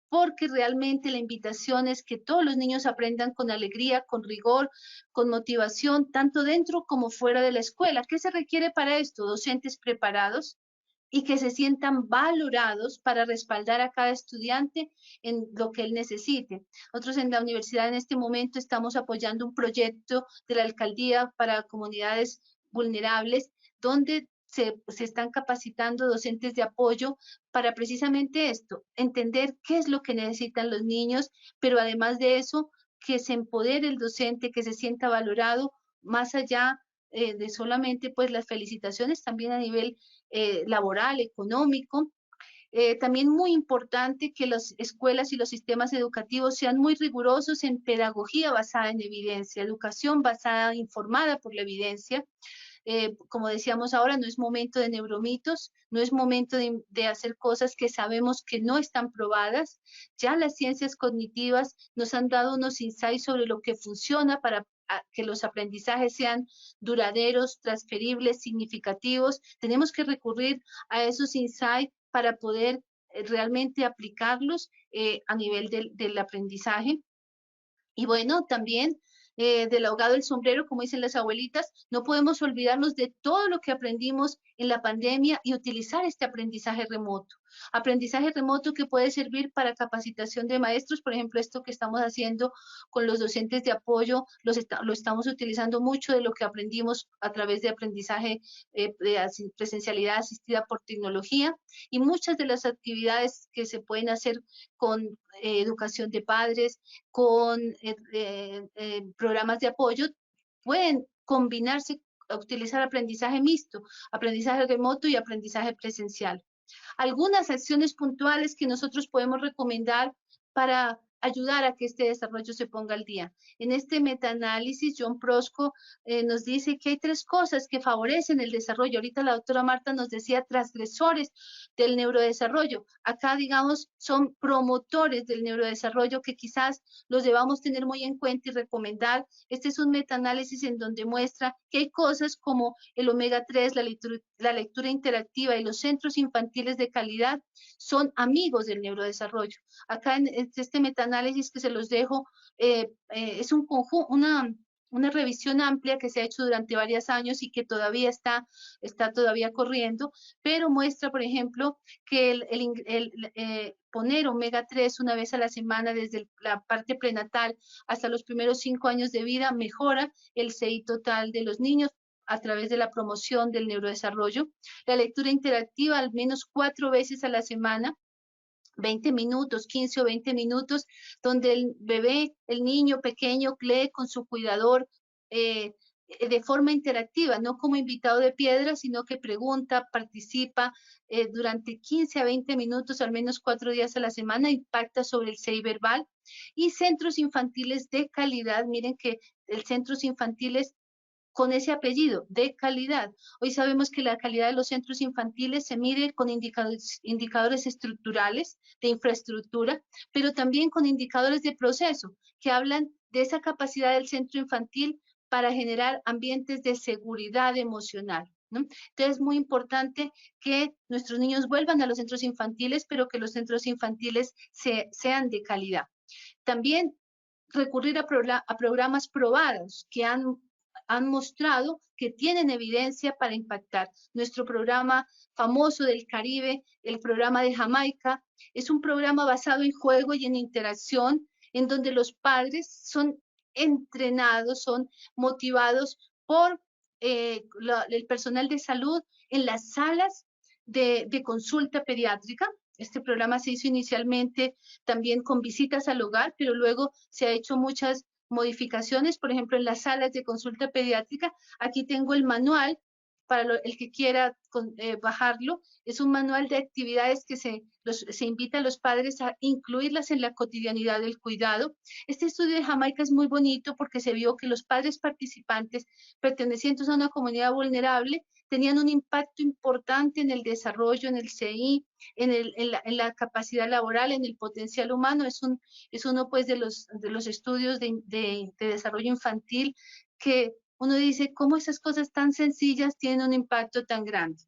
porque realmente la invitación es que todos los niños aprendan con alegría, con rigor, con motivación, tanto dentro como fuera de la escuela. ¿Qué se requiere para esto? Docentes preparados y que se sientan valorados para respaldar a cada estudiante en lo que él necesite. Nosotros en la universidad en este momento estamos apoyando un proyecto de la alcaldía para comunidades vulnerables, donde se están capacitando docentes de apoyo para precisamente esto, entender qué es lo que necesitan los niños, pero además de eso, que se empodere el docente, que se sienta valorado, más allá de solamente pues las felicitaciones, también a nivel laboral, económico. También muy importante que las escuelas y los sistemas educativos sean muy rigurosos en pedagogía basada en evidencia, educación basada, informada por la evidencia. Como decíamos ahora, no es momento de neuromitos, no es momento de hacer cosas que sabemos que no están probadas. Ya las ciencias cognitivas nos han dado unos insights sobre lo que funciona para que los aprendizajes sean duraderos, transferibles, significativos. Tenemos que recurrir a esos insights para poder realmente aplicarlos a nivel del aprendizaje. Y bueno, también del ahogado el sombrero, como dicen las abuelitas, no podemos olvidarnos de todo lo que aprendimos en la pandemia y utilizar este aprendizaje remoto. Aprendizaje remoto que puede servir para capacitación de maestros, por ejemplo, esto que estamos haciendo con los docentes de apoyo, lo estamos utilizando mucho de lo que aprendimos a través de aprendizaje de presencialidad asistida por tecnología, y muchas de las actividades que se pueden hacer con educación de padres, con programas de apoyo, pueden combinarse a utilizar aprendizaje mixto, aprendizaje remoto y aprendizaje presencial. Algunas acciones puntuales que nosotros podemos recomendar para ayudar a que este desarrollo se ponga al día. En este metaanálisis, John Prosco nos dice que hay 3 cosas que favorecen el desarrollo. Ahorita la doctora Marta nos decía transgresores del neurodesarrollo. Acá, digamos, son promotores del neurodesarrollo que quizás los debamos tener muy en cuenta y recomendar. Este es un metaanálisis en donde muestra que hay cosas como el omega 3, la lectura interactiva y los centros infantiles de calidad son amigos del neurodesarrollo. Acá en este metaanálisis que se los dejo, es un una revisión amplia que se ha hecho durante varios años y que todavía está todavía corriendo, pero muestra, por ejemplo, que poner omega 3 una vez a la semana desde la parte prenatal hasta los primeros 5 años de vida mejora el CI total de los niños a través de la promoción del neurodesarrollo. La lectura interactiva al menos 4 veces a la semana, 20 minutos, 15 o 20 minutos, donde el bebé, el niño pequeño lee con su cuidador de forma interactiva, no como invitado de piedra, sino que pregunta, participa durante 15 a 20 minutos, al menos 4 días a la semana, impacta sobre el CI verbal. Y centros infantiles de calidad, miren que el centros infantiles con ese apellido, de calidad. Hoy sabemos que la calidad de los centros infantiles se mide con indicadores estructurales de infraestructura, pero también con indicadores de proceso, que hablan de esa capacidad del centro infantil para generar ambientes de seguridad emocional, ¿no? Entonces es muy importante que nuestros niños vuelvan a los centros infantiles, pero que los centros infantiles sean de calidad. También recurrir a programas probados que han mostrado que tienen evidencia para impactar. Nuestro programa famoso del Caribe, el programa de Jamaica, es un programa basado en juego y en interacción, en donde los padres son entrenados, son motivados por el personal de salud en las salas de consulta pediátrica. Este programa se hizo inicialmente también con visitas al hogar, pero luego se ha hecho muchas modificaciones, por ejemplo, en las salas de consulta pediátrica. Aquí tengo el manual para el que quiera bajarlo. Es un manual de actividades que se invita a los padres a incluirlas en la cotidianidad del cuidado. Este estudio de Jamaica es muy bonito porque se vio que los padres participantes pertenecientes a una comunidad vulnerable tenían un impacto importante en el desarrollo, en el CI, en la capacidad laboral, en el potencial humano. Es uno pues de los estudios de desarrollo infantil que uno dice, ¿cómo esas cosas tan sencillas tienen un impacto tan grande?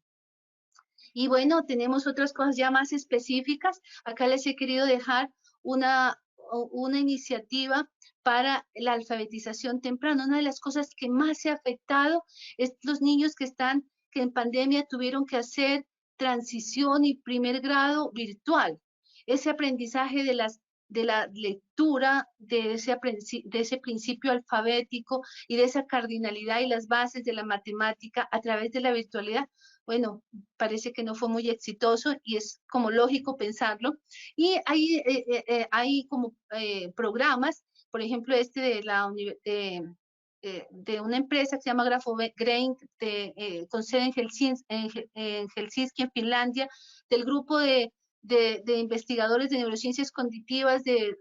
Y bueno, tenemos otras cosas ya más específicas. Acá les he querido dejar una iniciativa para la alfabetización temprana. Una de las cosas que más se ha afectado es los niños que en pandemia tuvieron que hacer transición y primer grado virtual. Ese aprendizaje de la lectura, de ese principio alfabético y de esa cardinalidad y las bases de la matemática a través de la virtualidad, bueno, parece que no fue muy exitoso y es como lógico pensarlo. Y hay como programas, por ejemplo, de una empresa que se llama GraphoGrain, con sede en Helsinki, en Finlandia, del grupo de investigadores de neurociencias cognitivas de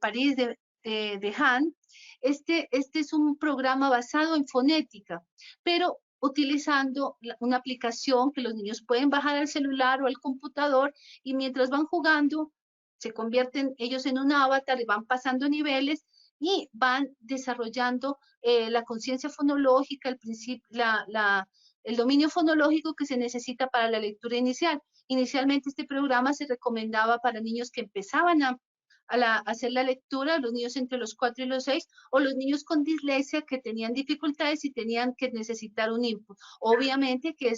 París, de Han. Este es un programa basado en fonética, pero utilizando una aplicación que los niños pueden bajar al celular o al computador, y mientras van jugando, se convierten ellos en un avatar y van pasando niveles y van desarrollando la conciencia fonológica, el dominio fonológico que se necesita para la lectura inicial. Inicialmente este programa se recomendaba para niños que empezaban a hacer la lectura, los niños entre los 4 y los 6, o los niños con dislexia que tenían dificultades y tenían que necesitar un input. Obviamente que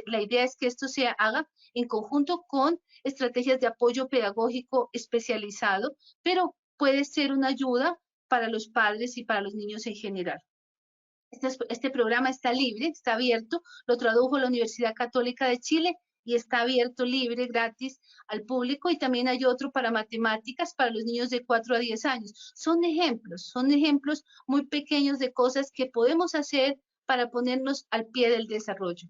la idea es que esto se haga en conjunto con estrategias de apoyo pedagógico especializado, pero puede ser una ayuda para los padres y para los niños en general. Este programa está libre, está abierto, lo tradujo la Universidad Católica de Chile y está abierto, libre, gratis al público, y también hay otro para matemáticas para los niños de 4 a 10 años. Son ejemplos muy pequeños de cosas que podemos hacer para ponernos al pie del desarrollo.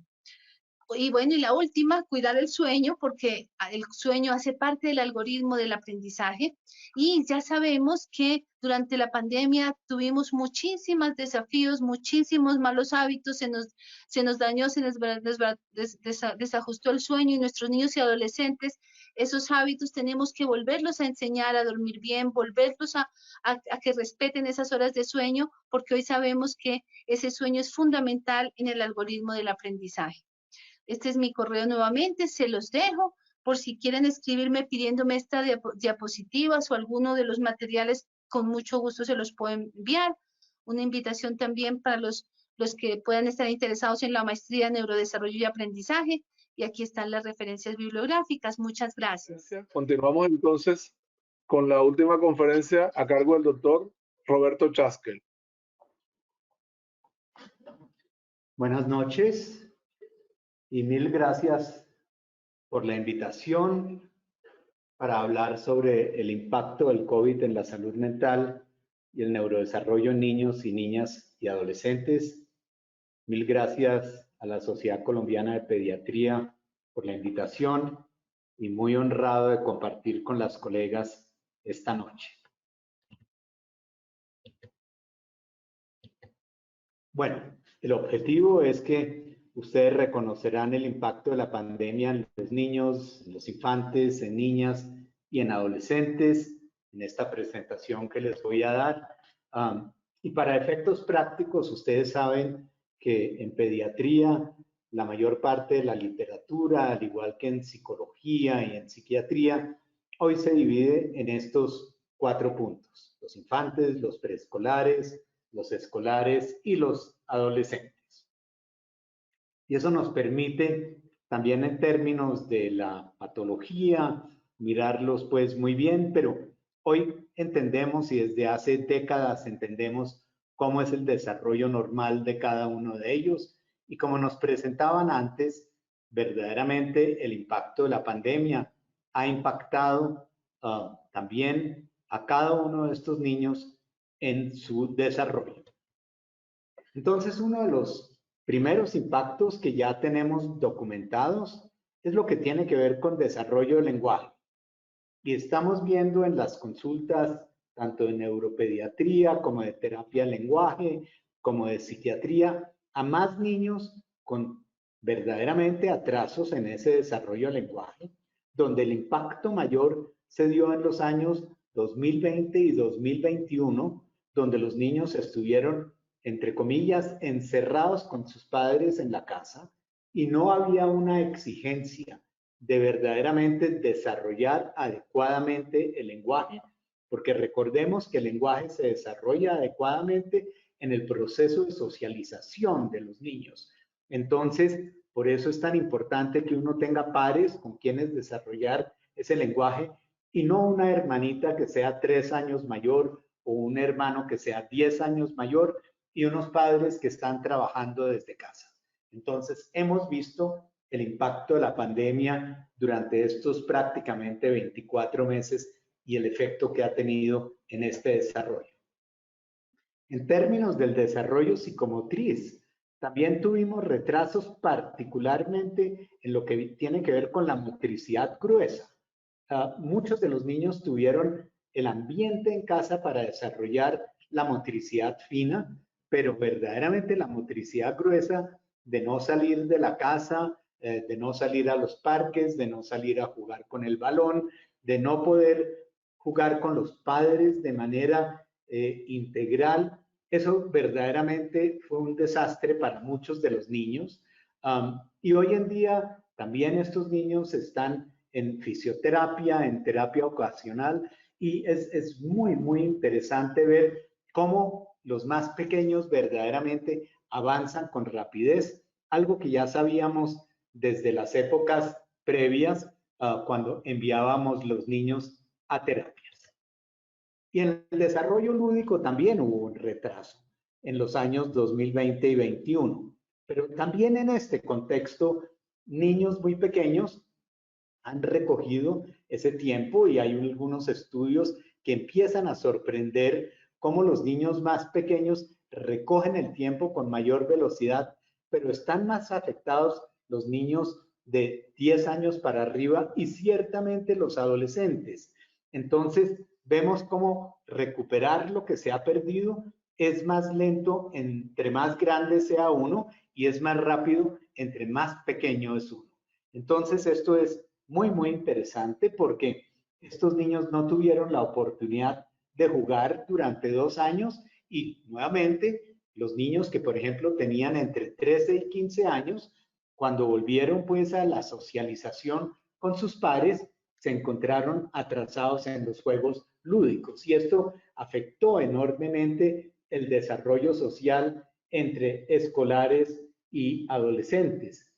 Y bueno, y la última, cuidar el sueño, porque el sueño hace parte del algoritmo del aprendizaje, y ya sabemos que durante la pandemia tuvimos muchísimos desafíos, muchísimos malos hábitos, se nos dañó, se nos desajustó el sueño, y nuestros niños y adolescentes, esos hábitos tenemos que volverlos a enseñar a dormir bien, volverlos a que respeten esas horas de sueño, porque hoy sabemos que ese sueño es fundamental en el algoritmo del aprendizaje. Este es mi correo nuevamente, se los dejo por si quieren escribirme pidiéndome estas diapositivas o alguno de los materiales, con mucho gusto se los puedo enviar. Una invitación también para los que puedan estar interesados en la maestría en neurodesarrollo y aprendizaje. Y aquí están las referencias bibliográficas. Muchas gracias.
Continuamos entonces con la última conferencia a cargo del doctor Roberto Chaskel.
Buenas noches y mil gracias por la invitación para hablar sobre el impacto del COVID en la salud mental y el neurodesarrollo en niños y niñas y adolescentes. Mil gracias a la Sociedad Colombiana de Pediatría por la invitación y muy honrado de compartir con las colegas esta noche. Bueno, el objetivo es que ustedes reconocerán el impacto de la pandemia en los niños, en los infantes, en niñas y en adolescentes en esta presentación que les voy a dar. Y para efectos prácticos, ustedes saben que en pediatría la mayor parte de la literatura, al igual que en psicología y en psiquiatría, hoy se divide en estos 4 puntos: los infantes, los preescolares, los escolares y los adolescentes. Y eso nos permite también en términos de la patología mirarlos pues muy bien, pero hoy entendemos y desde hace décadas entendemos cómo es el desarrollo normal de cada uno de ellos y como nos presentaban antes, verdaderamente el impacto de la pandemia ha impactado también a cada uno de estos niños en su desarrollo. Entonces, uno de los primeros impactos que ya tenemos documentados es lo que tiene que ver con desarrollo del lenguaje. Y estamos viendo en las consultas tanto de neuropediatría como de terapia del lenguaje, como de psiquiatría, a más niños con verdaderamente atrasos en ese desarrollo del lenguaje, donde el impacto mayor se dio en los años 2020 y 2021, donde los niños estuvieron, entre comillas, encerrados con sus padres en la casa y no había una exigencia de verdaderamente desarrollar adecuadamente el lenguaje, porque recordemos que el lenguaje se desarrolla adecuadamente en el proceso de socialización de los niños. Entonces, por eso es tan importante que uno tenga pares con quienes desarrollar ese lenguaje y no una hermanita que sea 3 años mayor o un hermano que sea 10 años mayor y unos padres que están trabajando desde casa. Entonces, hemos visto el impacto de la pandemia durante estos prácticamente 24 meses y el efecto que ha tenido en este desarrollo. En términos del desarrollo psicomotriz, también tuvimos retrasos particularmente en lo que tiene que ver con la motricidad gruesa. Muchos de los niños tuvieron el ambiente en casa para desarrollar la motricidad fina, pero verdaderamente la motricidad gruesa de no salir de la casa, de no salir a los parques, de no salir a jugar con el balón, de no poder jugar con los padres de manera integral. Eso verdaderamente fue un desastre para muchos de los niños. Y hoy en día también estos niños están en fisioterapia, en terapia ocupacional, y es muy, muy interesante ver cómo los más pequeños verdaderamente avanzan con rapidez, algo que ya sabíamos desde las épocas previas cuando enviábamos los niños a terapias. Y en el desarrollo lúdico también hubo un retraso en los años 2020 y 2021, pero también en este contexto, niños muy pequeños han recogido ese tiempo y hay algunos estudios que empiezan a sorprender cómo los niños más pequeños recogen el tiempo con mayor velocidad, pero están más afectados los niños de 10 años para arriba y ciertamente los adolescentes. Entonces, vemos cómo recuperar lo que se ha perdido es más lento entre más grande sea uno y es más rápido entre más pequeño es uno. Entonces, esto es muy, muy interesante porque estos niños no tuvieron la oportunidad de jugar durante 2 años y nuevamente los niños que, por ejemplo, tenían entre 13 y 15 años, cuando volvieron pues a la socialización con sus pares, se encontraron atrasados en los juegos lúdicos y esto afectó enormemente el desarrollo social entre escolares y adolescentes.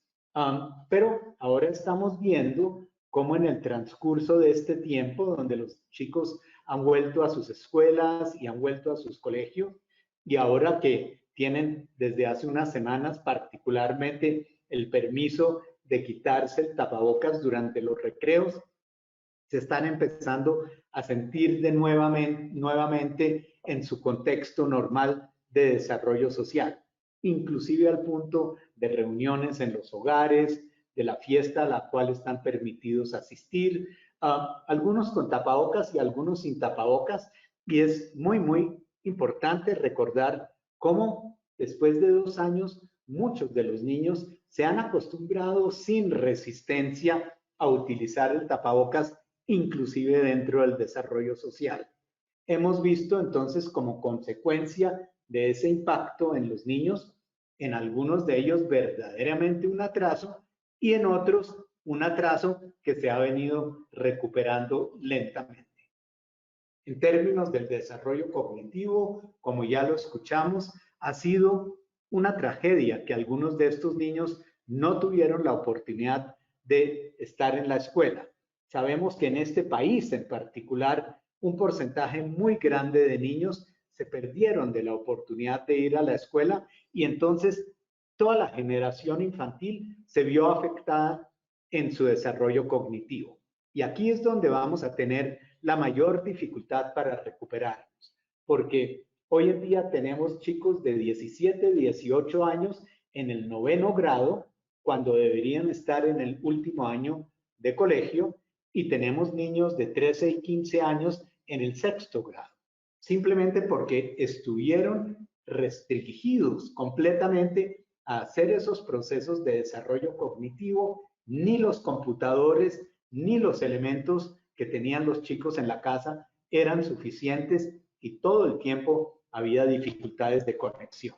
Pero ahora estamos viendo cómo en el transcurso de este tiempo, donde los chicos han vuelto a sus escuelas y han vuelto a sus colegios, y ahora que tienen desde hace unas semanas particularmente el permiso de quitarse el tapabocas durante los recreos, se están empezando a sentir nuevamente en su contexto normal de desarrollo social, inclusive al punto de reuniones en los hogares, de la fiesta a la cual están permitidos asistir, algunos con tapabocas y algunos sin tapabocas, y es muy importante recordar cómo después de 2 años muchos de los niños se han acostumbrado sin resistencia a utilizar el tapabocas, inclusive dentro del desarrollo social. Hemos visto entonces como consecuencia de ese impacto en los niños, en algunos de ellos verdaderamente un atraso y en otros un atraso que se ha venido recuperando lentamente. En términos del desarrollo cognitivo, como ya lo escuchamos, ha sido una tragedia que algunos de estos niños no tuvieron la oportunidad de estar en la escuela. Sabemos que en este país en particular, un porcentaje muy grande de niños se perdieron de la oportunidad de ir a la escuela y entonces toda la generación infantil se vio afectada en su desarrollo cognitivo. Y aquí es donde vamos a tener la mayor dificultad para recuperarnos, porque hoy en día tenemos chicos de 17, 18 años en el 9º grado, cuando deberían estar en el último año de colegio, y tenemos niños de 13 y 15 años en el 6º grado, simplemente porque estuvieron restringidos completamente a hacer esos procesos de desarrollo cognitivo. Ni los computadores ni los elementos que tenían los chicos en la casa eran suficientes y todo el tiempo había dificultades de conexión.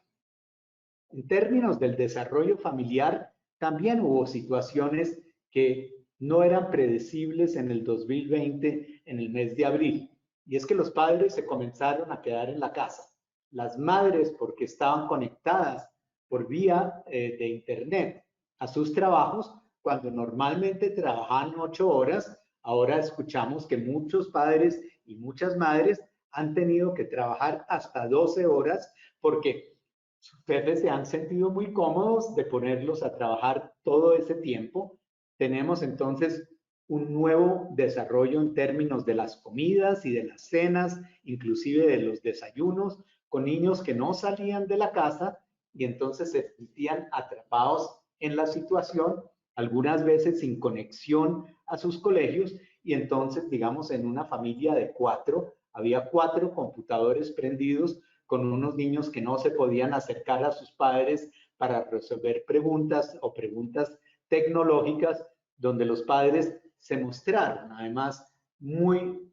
En términos del desarrollo familiar, también hubo situaciones que no eran predecibles en el 2020, en el mes de abril. Y es que los padres se comenzaron a quedar en la casa. Las madres, porque estaban conectadas por vía de internet a sus trabajos, cuando normalmente trabajaban 8 horas, ahora escuchamos que muchos padres y muchas madres han tenido que trabajar hasta 12 horas porque sus jefes se han sentido muy cómodos de ponerlos a trabajar todo ese tiempo. Tenemos entonces un nuevo desarrollo en términos de las comidas y de las cenas, inclusive de los desayunos, con niños que no salían de la casa y entonces se sentían atrapados en la situación, algunas veces sin conexión a sus colegios, y entonces, digamos, en una familia de 4, había 4 computadores prendidos con unos niños que no se podían acercar a sus padres para resolver preguntas o preguntas tecnológicas, donde los padres se mostraron además muy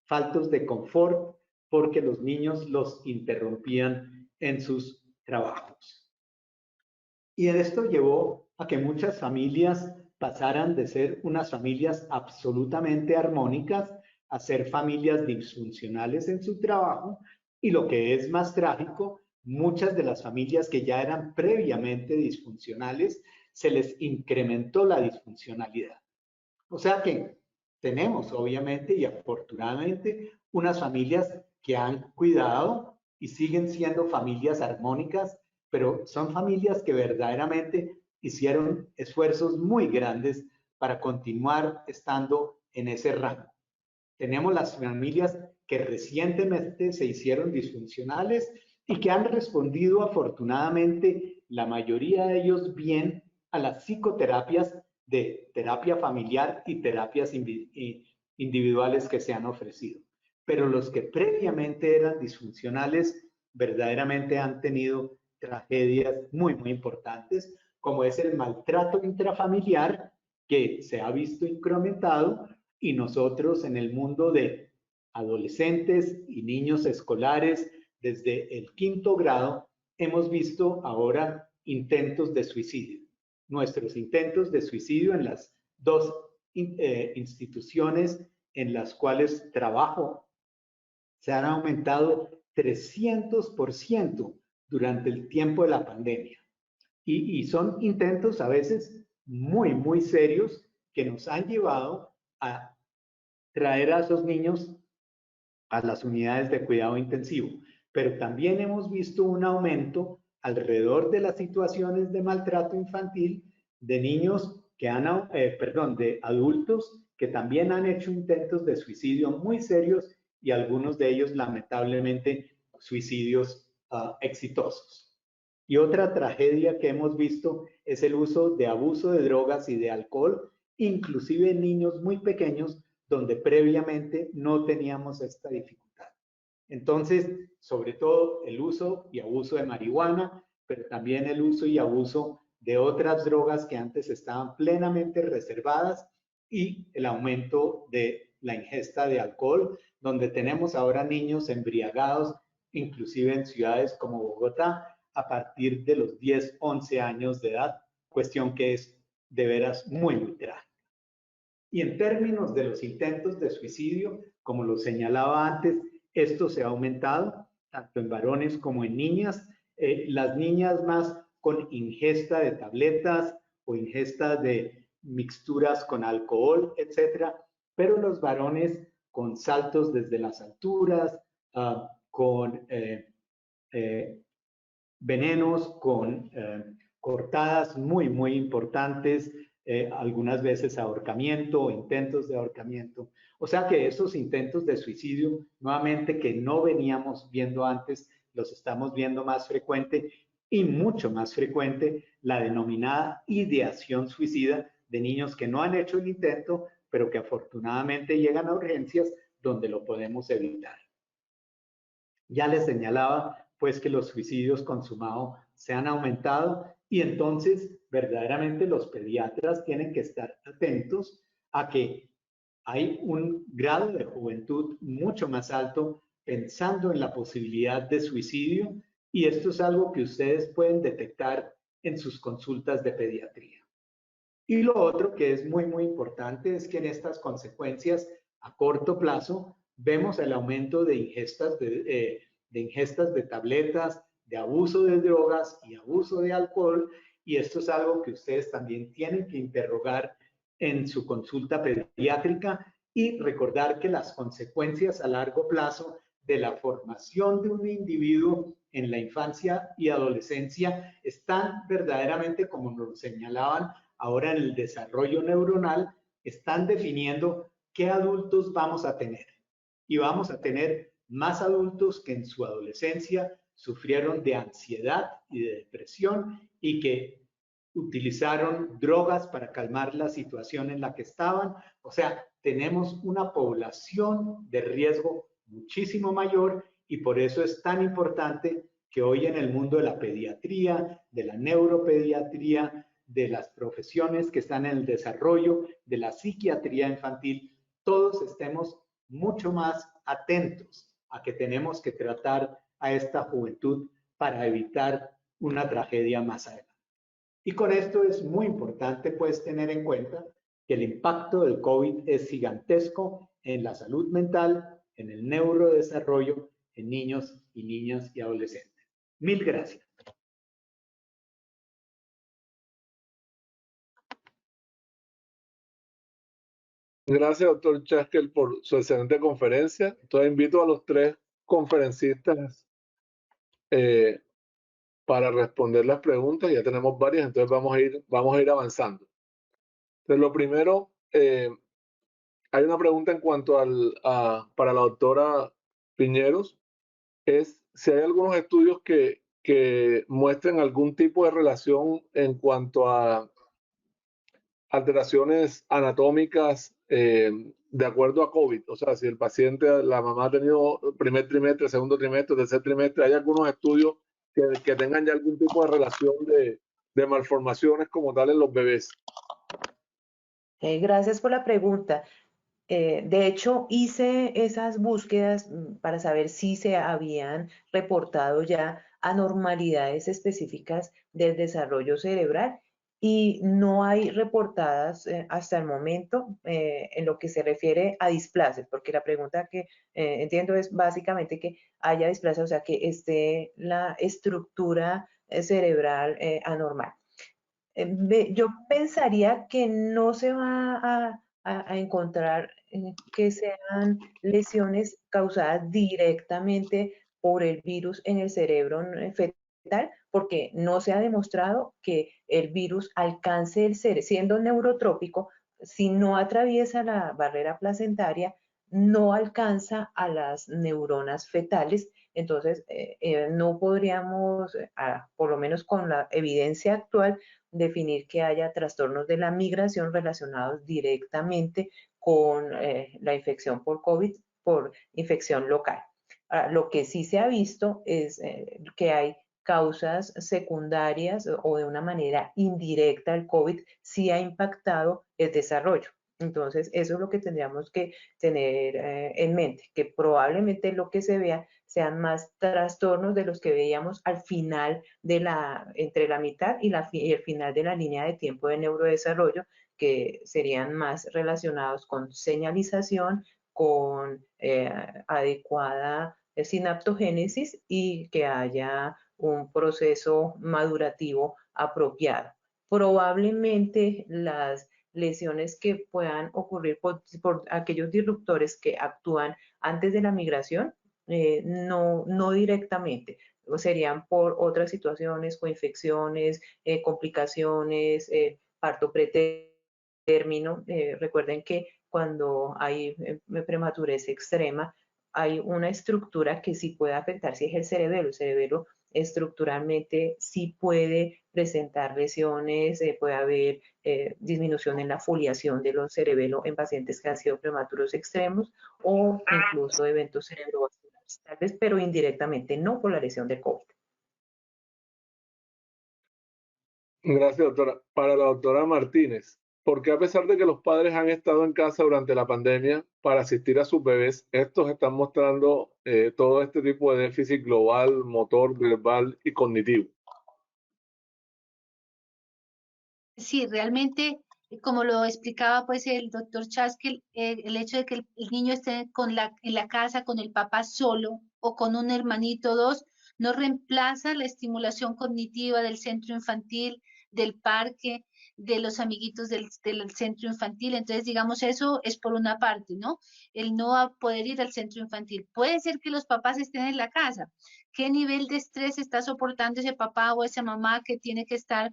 faltos de confort porque los niños los interrumpían en sus trabajos. Y esto llevó a que muchas familias pasaran de ser unas familias absolutamente armónicas a ser familias disfuncionales en su trabajo, y lo que es más trágico, muchas de las familias que ya eran previamente disfuncionales, se les incrementó la disfuncionalidad. O sea que tenemos, obviamente y afortunadamente, unas familias que han cuidado y siguen siendo familias armónicas, pero son familias que verdaderamente hicieron esfuerzos muy grandes para continuar estando en ese rango. Tenemos las familias que recientemente se hicieron disfuncionales y que han respondido afortunadamente, la mayoría de ellos bien, a las psicoterapias de terapia familiar y terapias individuales que se han ofrecido. Pero los que previamente eran disfuncionales verdaderamente han tenido tragedias muy importantes, como es el maltrato intrafamiliar, que se ha visto incrementado, y nosotros en el mundo de adolescentes y niños escolares desde el 5º grado hemos visto ahora intentos de suicidio. Nuestros intentos de suicidio en las 2 instituciones en las cuales trabajo se han aumentado 300% durante el tiempo de la pandemia. Y son intentos a veces muy, muy serios que nos han llevado a traer a esos niños a las unidades de cuidado intensivo. Pero también hemos visto un aumento alrededor de las situaciones de maltrato infantil de niños que de adultos que también han hecho intentos de suicidio muy serios y algunos de ellos lamentablemente suicidios exitosos. Y otra tragedia que hemos visto es el uso de abuso de drogas y de alcohol, inclusive en niños muy pequeños, donde previamente no teníamos esta dificultad. Entonces, sobre todo el uso y abuso de marihuana, pero también el uso y abuso de otras drogas que antes estaban plenamente reservadas y el aumento de la ingesta de alcohol, donde tenemos ahora niños embriagados, inclusive en ciudades como Bogotá, a partir de los 10, 11 años de edad, cuestión que es de veras muy, muy trágica. Y en términos de los intentos de suicidio, como lo señalaba antes, esto se ha aumentado, tanto en varones como en niñas. Las niñas más con ingesta de tabletas o ingesta de mixturas con alcohol, etcétera, pero los varones con saltos desde las alturas, con venenos, con cortadas muy, muy importantes, algunas veces ahorcamiento o intentos de ahorcamiento. O sea que esos intentos de suicidio, nuevamente que no veníamos viendo antes, los estamos viendo más frecuente y mucho más frecuente la denominada ideación suicida de niños que no han hecho el intento, pero que afortunadamente llegan a urgencias donde lo podemos evitar. Ya les señalaba pues que los suicidios consumados se han aumentado y entonces verdaderamente los pediatras tienen que estar atentos a que hay un grado de juventud mucho más alto pensando en la posibilidad de suicidio y esto es algo que ustedes pueden detectar en sus consultas de pediatría. Y lo otro que es muy, muy importante es que en estas consecuencias a corto plazo vemos el aumento de ingestas de tabletas, de abuso de drogas y abuso de alcohol, y esto es algo que ustedes también tienen que interrogar en su consulta pediátrica y recordar que las consecuencias a largo plazo de la formación de un individuo en la infancia y adolescencia están verdaderamente, como nos señalaban ahora en el desarrollo neuronal, están definiendo qué adultos vamos a tener. Y vamos a tener más adultos que en su adolescencia sufrieron de ansiedad y de depresión y que utilizaron drogas para calmar la situación en la que estaban. O sea, tenemos una población de riesgo muchísimo mayor y por eso es tan importante que hoy en el mundo de la pediatría, de la neuropediatría, de las profesiones que están en el desarrollo, de la psiquiatría infantil, todos estemos mucho más atentos a que tenemos que tratar a esta juventud para evitar una tragedia más adelante. Y con esto es muy importante pues tener en cuenta que el impacto del COVID es gigantesco en la salud mental, en el neurodesarrollo, en niños y niñas y adolescentes. Mil gracias.
Gracias, doctor Chaskel, por su excelente conferencia. Entonces invito a los tres conferencistas para responder las preguntas. Ya tenemos varias, entonces vamos a ir avanzando. Entonces, lo primero, hay una pregunta en cuanto para la doctora Piñeros, es si hay algunos estudios que muestren algún tipo de relación en cuanto a alteraciones anatómicas de acuerdo a COVID. O sea, si el paciente, la mamá ha tenido primer trimestre, segundo trimestre, tercer trimestre, ¿hay algunos estudios que tengan ya algún tipo de relación de malformaciones como tal en los bebés?
Gracias por la pregunta. De hecho, hice esas búsquedas para saber si se habían reportado ya anormalidades específicas del desarrollo cerebral y no hay reportadas hasta el momento en lo que se refiere a displasias, porque la pregunta que entiendo es básicamente que haya displasia, o sea, que esté la estructura cerebral anormal. Yo pensaría que no se va a encontrar que sean lesiones causadas directamente por el virus en el cerebro fetal, porque no se ha demostrado que el virus alcance el cerebro, siendo neurotrópico, si no atraviesa la barrera placentaria, no alcanza a las neuronas fetales. Entonces, no podríamos, por lo menos con la evidencia actual, definir que haya trastornos de la migración relacionados directamente con la infección por COVID, por infección local. Ahora, lo que sí se ha visto es que hay causas secundarias o de una manera indirecta el COVID sí ha impactado el desarrollo. Entonces, eso es lo que tendríamos que tener en mente, que probablemente lo que se vea sean más trastornos de los que veíamos al final de entre la mitad y el final de la línea de tiempo de neurodesarrollo, que serían más relacionados con señalización, con adecuada sinaptogénesis y que haya un proceso madurativo apropiado. Probablemente las lesiones que puedan ocurrir por aquellos disruptores que actúan antes de la migración, no directamente, serían por otras situaciones, coinfecciones, complicaciones, parto pretérmino. Recuerden que cuando hay prematurez extrema, hay una estructura que sí puede afectar, si es el cerebelo. El cerebelo estructuralmente sí puede presentar lesiones, puede haber disminución en la foliación de los cerebelos en pacientes que han sido prematuros extremos o incluso eventos cerebrovasculares, tal vez, pero indirectamente, no por la lesión de COVID.
Gracias, doctora. Para la doctora Martínez, ¿por qué a pesar de que los padres han estado en casa durante la pandemia para asistir a sus bebés, estos están mostrando todo este tipo de déficit global, motor, verbal y cognitivo?
Sí, realmente, como lo explicaba pues el doctor Chaskel, el hecho de que el niño esté en la casa con el papá solo o con un hermanito o dos, no reemplaza la estimulación cognitiva del centro infantil, del parque, de los amiguitos del centro infantil. Entonces, digamos, eso es por una parte, ¿no? El no a poder ir al centro infantil. Puede ser que los papás estén en la casa. ¿Qué nivel de estrés está soportando ese papá o esa mamá que tiene que estar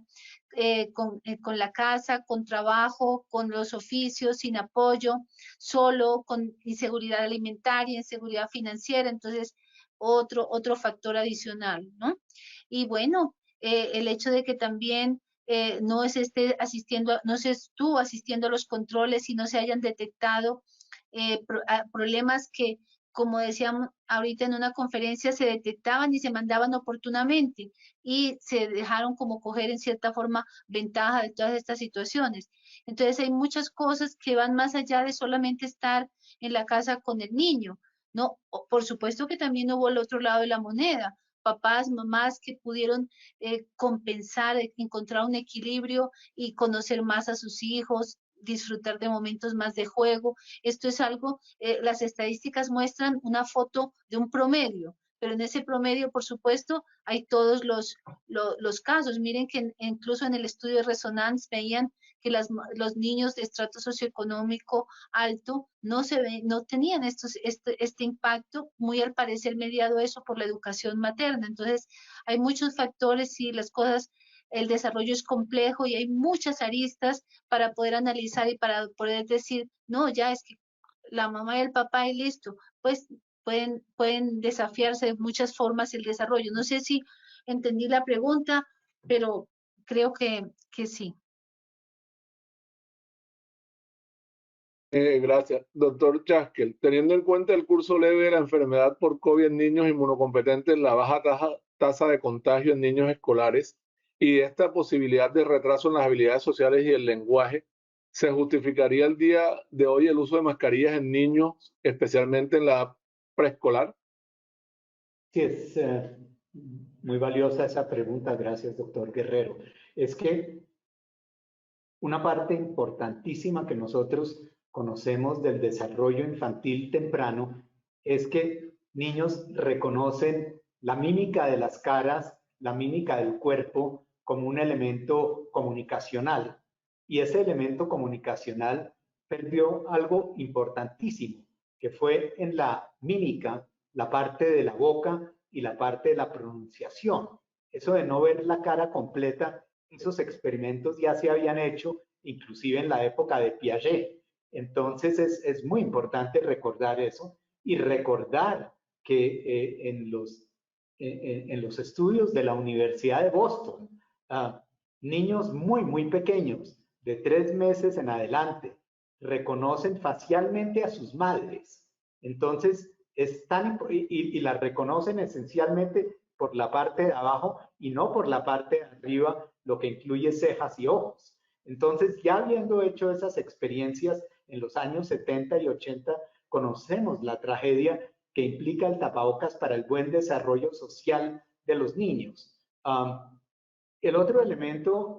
con la casa, con trabajo, con los oficios, sin apoyo, solo, con inseguridad alimentaria, inseguridad financiera? Entonces, otro factor adicional, ¿no? Y bueno, el hecho de que también no se esté asistiendo, no se estuvo asistiendo a los controles y no se hayan detectado problemas que, como decíamos ahorita en una conferencia, se detectaban y se mandaban oportunamente y se dejaron como coger en cierta forma ventaja de todas estas situaciones. Entonces hay muchas cosas que van más allá de solamente estar en la casa con el niño, ¿no? Por supuesto que también hubo el otro lado de la moneda, papás, mamás que pudieron compensar, encontrar un equilibrio y conocer más a sus hijos, disfrutar de momentos más de juego. Esto es algo, las estadísticas muestran una foto de un promedio, pero en ese promedio, por supuesto, hay todos los casos. Miren que incluso en el estudio de Resonance veían que los niños de estrato socioeconómico alto no tenían este impacto, muy al parecer mediado eso por la educación materna. Entonces, hay muchos factores y las cosas, el desarrollo es complejo y hay muchas aristas para poder analizar y para poder decir, no, ya es que la mamá y el papá y listo, pues pueden desafiarse de muchas formas el desarrollo. No sé si entendí la pregunta, pero creo que sí.
Gracias. Doctor Chaskel, teniendo en cuenta el curso leve de la enfermedad por COVID en niños inmunocompetentes, la baja tasa de contagio en niños escolares y esta posibilidad de retraso en las habilidades sociales y el lenguaje, ¿se justificaría el día de hoy el uso de mascarillas en niños, especialmente en la edad preescolar?
Sí, es muy valiosa esa pregunta. Gracias, doctor Guerrero. Es que una parte importantísima que nosotros conocemos del desarrollo infantil temprano es que niños reconocen la mímica de las caras, la mímica del cuerpo como un elemento comunicacional. Y ese elemento comunicacional perdió algo importantísimo, que fue en la mímica, la parte de la boca y la parte de la pronunciación. Eso de no ver la cara completa, esos experimentos ya se habían hecho, inclusive en la época de Piaget. Entonces es muy importante recordar eso y recordar que en los estudios de la Universidad de Boston, niños muy pequeños, de 3 meses en adelante, reconocen facialmente a sus madres. Entonces, y las reconocen esencialmente por la parte de abajo y no por la parte de arriba, lo que incluye cejas y ojos. Entonces, ya habiendo hecho esas experiencias en los años 70 y 80, conocemos la tragedia que implica el tapabocas para el buen desarrollo social de los niños. El otro elemento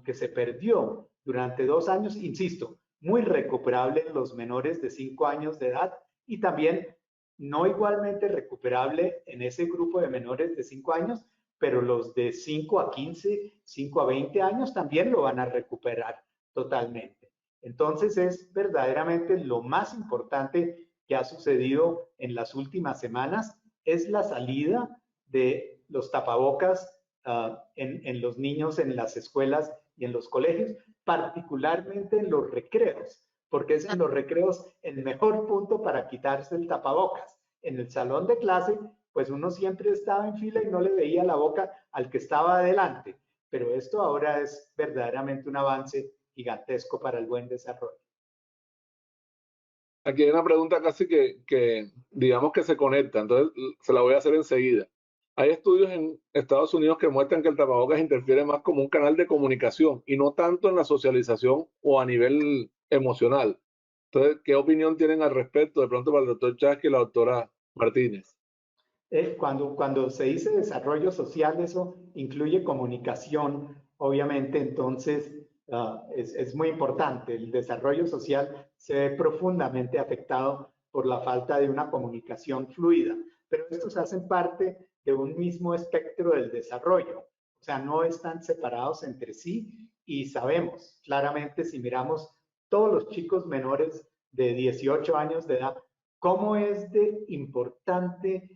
que se perdió durante 2 años, insisto, muy recuperable en los menores de 5 años de edad y también no igualmente recuperable en ese grupo de menores de 5 años, pero los de 5 a 15, 5 a 20 años también lo van a recuperar totalmente. Entonces es verdaderamente lo más importante que ha sucedido en las últimas semanas, es la salida de los tapabocas en los niños, en las escuelas y en los colegios, particularmente en los recreos, porque es en los recreos el mejor punto para quitarse el tapabocas. En el salón de clase, pues uno siempre estaba en fila y no le veía la boca al que estaba adelante, pero esto ahora es verdaderamente un avance gigantesco para el buen desarrollo.
Aquí hay una pregunta casi que digamos que se conecta, entonces se la voy a hacer enseguida. Hay estudios en Estados Unidos que muestran que el tapabocas interfiere más como un canal de comunicación y no tanto en la socialización o a nivel emocional. Entonces, ¿qué opinión tienen al respecto? De pronto para el doctor Chasky y la doctora Martínez.
Cuando se dice desarrollo social, eso incluye comunicación, obviamente, entonces es muy importante. El desarrollo social se ve profundamente afectado por la falta de una comunicación fluida, pero estos hacen parte de un mismo espectro del desarrollo, o sea, no están separados entre sí y sabemos claramente si miramos todos los chicos menores de 18 años de edad, cómo es de importante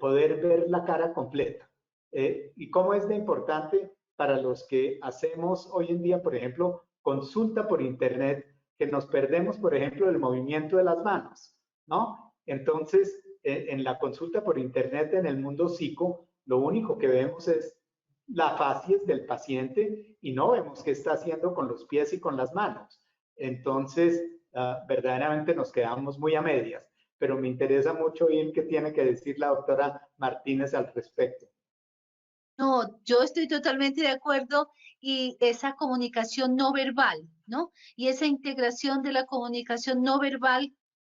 poder ver la cara completa. Y cómo es de importante para los que hacemos hoy en día, por ejemplo, consulta por internet, que nos perdemos, por ejemplo, el movimiento de las manos, ¿no? Entonces, en la consulta por internet en el mundo psico, lo único que vemos es la facies del paciente y no vemos qué está haciendo con los pies y con las manos. Entonces, verdaderamente nos quedamos muy a medias. Pero me interesa mucho oír qué tiene que decir la doctora Martínez al respecto.
No, yo estoy totalmente de acuerdo y esa comunicación no verbal, ¿no? Y esa integración de la comunicación no verbal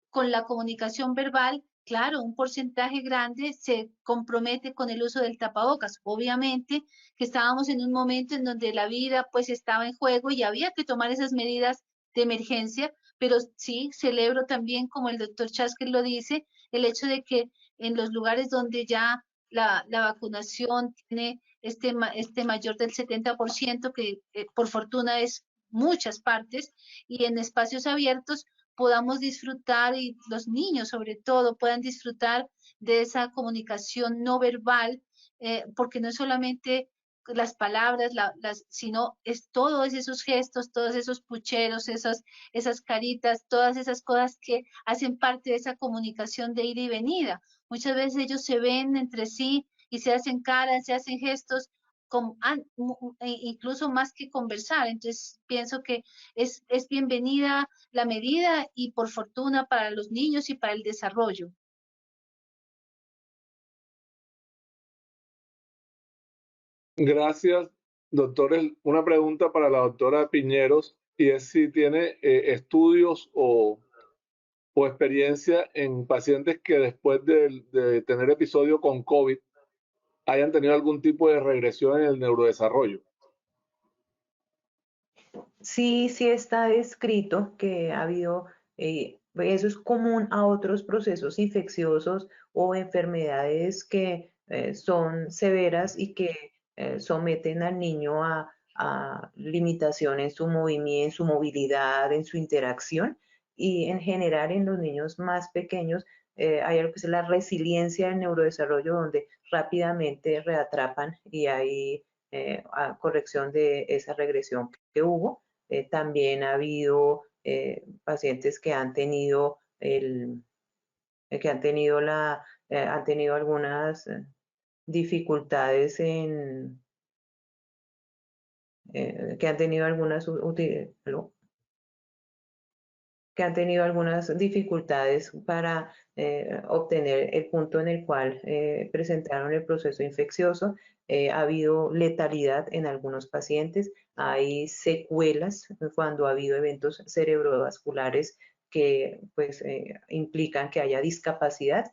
con la comunicación verbal, claro, un porcentaje grande se compromete con el uso del tapabocas. Obviamente que estábamos en un momento en donde la vida pues estaba en juego y había que tomar esas medidas de emergencia, pero sí celebro también, como el doctor Chaskel lo dice, el hecho de que en los lugares donde ya la vacunación tiene este mayor del 70%, que por fortuna es muchas partes, y en espacios abiertos podamos disfrutar y los niños sobre todo puedan disfrutar de esa comunicación no verbal, porque no es solamente las palabras, sino es todos esos gestos, todos esos pucheros, esas caritas, todas esas cosas que hacen parte de esa comunicación de ida y venida. Muchas veces ellos se ven entre sí y se hacen caras, se hacen gestos, incluso más que conversar. Entonces pienso que es bienvenida la medida y por fortuna para los niños y para el desarrollo.
Gracias, doctores. Una pregunta para la doctora Piñeros y es si tiene estudios o experiencia en pacientes que después de tener episodio con COVID hayan tenido algún tipo de regresión en el neurodesarrollo.
Sí, sí está descrito que ha habido, eso es común a otros procesos infecciosos o enfermedades que son severas y que someten al niño a limitación en su movimiento, en su movilidad, en su interacción. Y en general en los niños más pequeños hay algo que es la resiliencia del neurodesarrollo, donde rápidamente reatrapan y hay corrección de esa regresión que hubo. También ha habido pacientes que han tenido han tenido algunas dificultades que han tenido que han tenido algunas dificultades para obtener el punto en el cual presentaron el proceso infeccioso. Ha habido letalidad en algunos pacientes, hay secuelas cuando ha habido eventos cerebrovasculares que pues, implican que haya discapacidad,